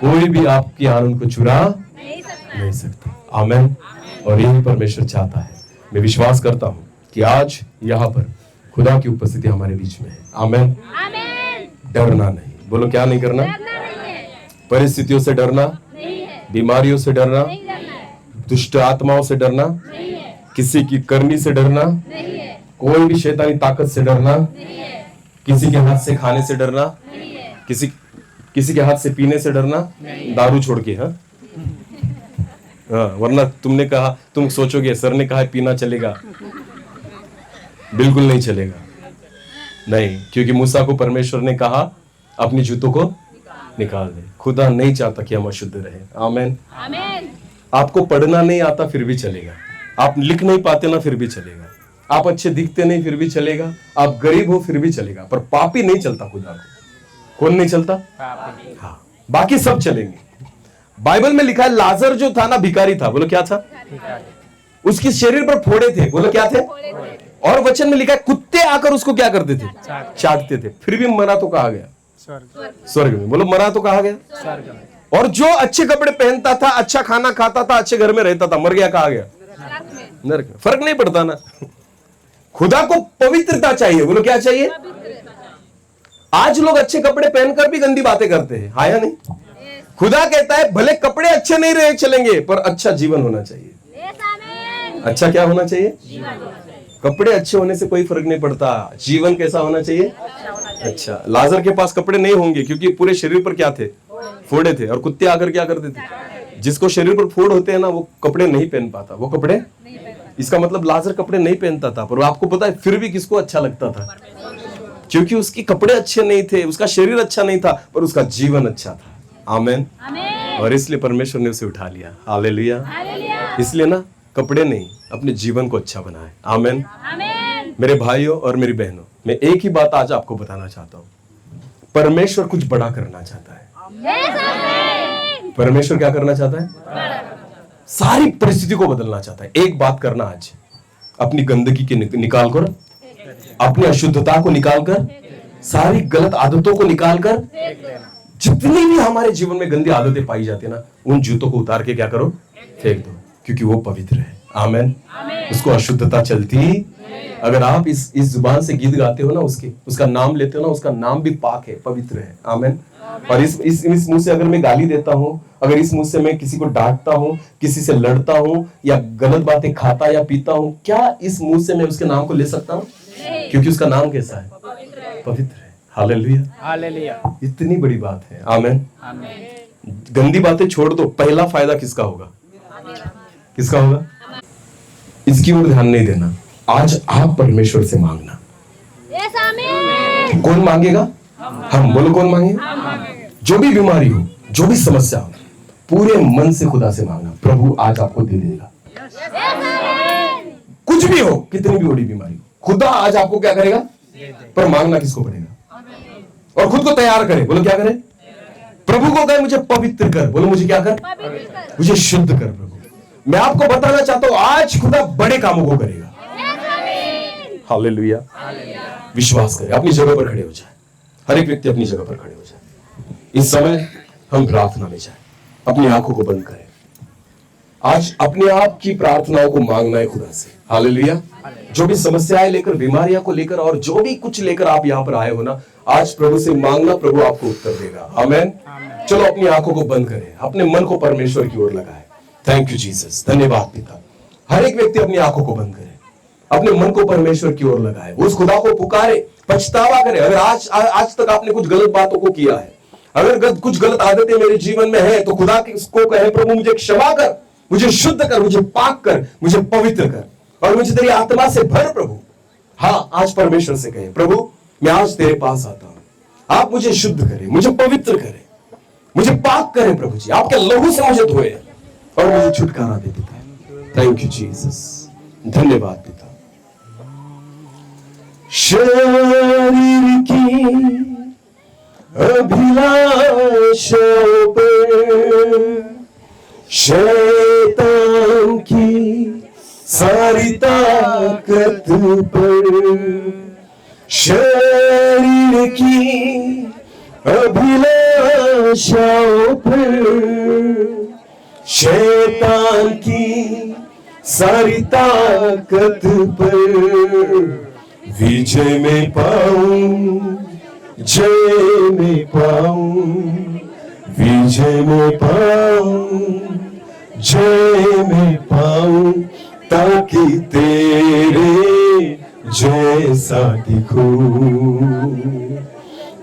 कोई भी आपकी आनंद को चुरा नहीं सकता। आमेन। और यही परमेश्वर चाहता है। मैं विश्वास करता हूं कि आज यहाँ पर खुदा की उपस्थिति हमारे बीच में है। आमेन। डरना नहीं। बोलो क्या नहीं करना? परिस्थितियों से डरना, बीमारियों से डरना, दुष्ट आत्माओं से डरना, किसी की करनी से डरना, कोई भी शैतानी ताकत से डरना, किसी के हाथ से खाने से डरना, किसी के हाथ से पीने से डरना, दारू छोड़ के। हाँ, वरना तुमने कहा, तुम सोचोगे सर ने कहा पीना चलेगा, बिल्कुल नहीं चलेगा। नहीं, क्योंकि मूसा को परमेश्वर ने कहा अपने जूतों को निकाल दे। खुदा नहीं चाहता कि हम अशुद्ध रहे। आमेन। आपको पढ़ना नहीं आता फिर भी चलेगा, आप लिख नहीं पाते ना फिर भी चलेगा, आप अच्छे दिखते नहीं फिर भी चलेगा, आप गरीब हो फिर भी चलेगा, पर पापी नहीं चलता खुदा को। कौन नहीं चलता? हाँ, बाकी सब चलेंगे। बाइबल में लिखा है लाजर जो था ना, भिखारी था। बोलो क्या था? उसके शरीर पर फोड़े थे। बोलो क्या थे? और वचन में लिखा है कुत्ते आकर उसको क्या करते थे? चाटते थे। फिर भी मरा तो कहा गया स्वर्ग में। बोलो मरा तो कहा गया स्वर्ग में। और जो अच्छे कपड़े पहनता था, अच्छा खाना खाता था, अच्छे घर में रहता था, मर गया कहा गया नरक में। फर्क नहीं पड़ता ना। खुदा को पवित्रता चाहिए। बोलो क्या चाहिए? आज लोग अच्छे कपड़े पहनकर भी गंदी बातें करते हैं। हाँ या नहीं? खुदा कहता है भले कपड़े अच्छे नहीं रहे चलेंगे, पर अच्छा जीवन होना चाहिए। अच्छा क्या होना चाहिए? कपड़े अच्छे होने से कोई फर्क नहीं पड़ता, जीवन कैसा होना चाहिए? अच्छा। लाजर के पास कपड़े नहीं होंगे क्योंकि पूरे शरीर पर क्या थे? फोड़े थे। और कुत्ते आकर क्या करते थे? जिसको शरीर पर फोड़ होते हैं ना, वो कपड़े नहीं पहन पाता। वो कपड़े, इसका मतलब लाजर कपड़े नहीं पहनता था, पर आपको पता है फिर भी किसको अच्छा लगता था? क्योंकि उसके कपड़े अच्छे नहीं थे, उसका शरीर अच्छा नहीं था, पर उसका जीवन अच्छा था। आमेन। और इसलिए परमेश्वर ने उसे उठा लिया। हालेलुया। इसलिए ना, कपड़े नहीं, अपने जीवन को अच्छा बनाए। आमेन। मेरे भाइयों और मेरी बहनों, मैं एक ही बात आज आपको बताना चाहता हूं। परमेश्वर कुछ बड़ा करना चाहता है। परमेश्वर क्या करना चाहता है? सारी परिस्थिति को बदलना चाहता है। एक बात करना आज, अपनी गंदगी के निकाल कर, अपनी अशुद्धता को निकालकर, सारी गलत आदतों को निकालकर, जितनी भी हमारे जीवन में गंदी आदतें पाई जाती है ना, उन जूतों को उतार के क्या करो? फेंक दो, क्योंकि वो पवित्र है। आमेन। उसको अशुद्धता चलती। अगर आप इस जुबान से गीत गाते हो ना, उसका नाम लेते हो ना, उसका नाम भी पाक है, पवित्र है। आमेन। और इस मुंह से अगर मैं गाली देता हूं, अगर इस मुंह से मैं किसी को डांटता हूं, किसी से लड़ता हूं, या गलत बातें खाता या पीता हूं, क्या इस मुंह से मैं उसके नाम को ले सकता हूं? क्योंकि उसका नाम कैसा है? पवित्र है। हालेलुया। हालेलुया। इतनी बड़ी बात है। आमेन। गंदी बातें छोड़ दो। पहला फायदा किसका होगा? किसका होगा? इसकी ओर ध्यान नहीं देना। आज आप परमेश्वर से मांगना। कौन मांगेगा? हम। बोलो कौन मांगेगा? जो भी बीमारी हो, जो भी समस्या हो, पूरे मन से खुदा से मांगना। प्रभु आज आपको दे देगा। कुछ भी हो, कितनी भी बड़ी बीमारी हो, खुदा आज आपको क्या करेगा? पर मांगना किसको पड़ेगा? और खुद को तैयार करे। बोलो क्या करे? प्रभु को कहे मुझे पवित्र कर। बोलो मुझे क्या कर? मुझे शुद्ध कर। प्रभु, मैं आपको बताना चाहता हूं आज खुदा बड़े कामों को करेगा। हालेलुया। विश्वास करें, अपनी जगह पर खड़े हो जाए। हर एक व्यक्ति अपनी जगह पर खड़े हो जाए। इस समय हम प्रार्थना में जाए, अपनी आंखों को बंद करें। आज अपने आप की प्रार्थनाओं को मांगना है खुदा से। हालेलुया। जो भी समस्याएं लेकर, बीमारियां को लेकर और जो भी कुछ लेकर आप यहां पर आए हो ना, आज प्रभु से मांगना, प्रभु आपको उत्तर देगा। आमेन। चलो अपनी आंखों को बंद करें, अपने मन को परमेश्वर की ओर लगाए। थैंक यू जीसस, धन्यवाद पिता। हर एक व्यक्ति अपनी आंखों को बंद करे, अपने मन को परमेश्वर की ओर लगाए, उस खुदा को पुकारे, पछतावा करे। अगर आज तक आपने कुछ गलत बातों को किया है, अगर कुछ गलत आदतें मेरे जीवन में है, तो खुदा को कहे, प्रभु मुझे क्षमा कर, मुझे शुद्ध कर, मुझे पाक कर, मुझे पवित्र कर और मुझे तेरी आत्मा से भर प्रभु। हाँ, आज परमेश्वर से कहे, प्रभु मैं आज तेरे पास आता हूं, आप मुझे शुद्ध करें, मुझे पवित्र करें, मुझे पाक करें प्रभु जी, आपके लहू से मुझे धोए और मुझे छुटकारा दे पिता। थैंक यू जीसस, धन्यवाद पिता। शरीर की अभिलाषाओं पर शैतान की सारी ताकत पर, शरीर की अभिलाषाओं पर शैतान की सारी ताकत पर विजय में पाऊं, जय में पाऊं, विजय में पाऊं, जय में पाऊं, ताकि तेरे जैसा दिखूं,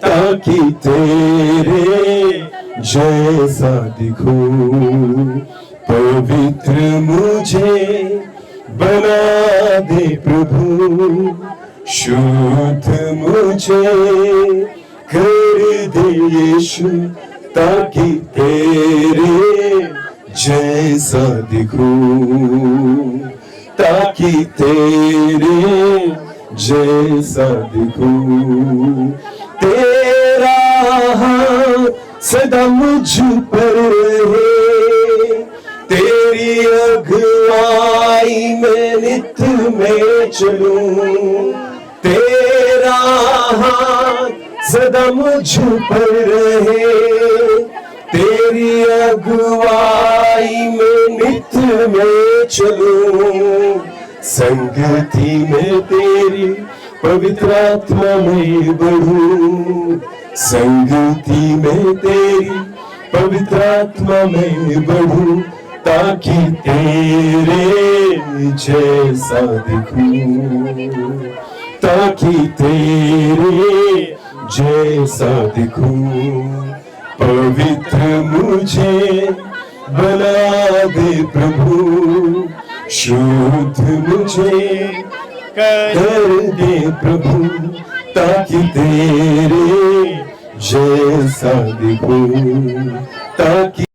ताकि तेरे जैसा दिखूं। पवित्र मुझे बना दे प्रभु, शुद्ध मुझे कर दे यीशु, ताकि तेरे जैसा दिखूं, ताकि तेरे जैसा दिखूं। तेरा हाथ सदा मुझ पर रहे, तेरी अगुवाई में नित में चलूं। तेरा हाथ सदा मुझ पर रहे, तेरी अगुवाई में नित में चलूं। संगति में तेरी पवित्र आत्मा में बढ़ूं, संगति में तेरी पवित्र आत्मा में बढ़ूं, ताकि तेरे जैसा दिखूं, ताकि तेरे जैसा दिखूं। पवित्र मुझे बना दे प्रभु, शुद्ध मुझे कर दे प्रभु, ताकि तेरे जैसा दिखूं, ताकि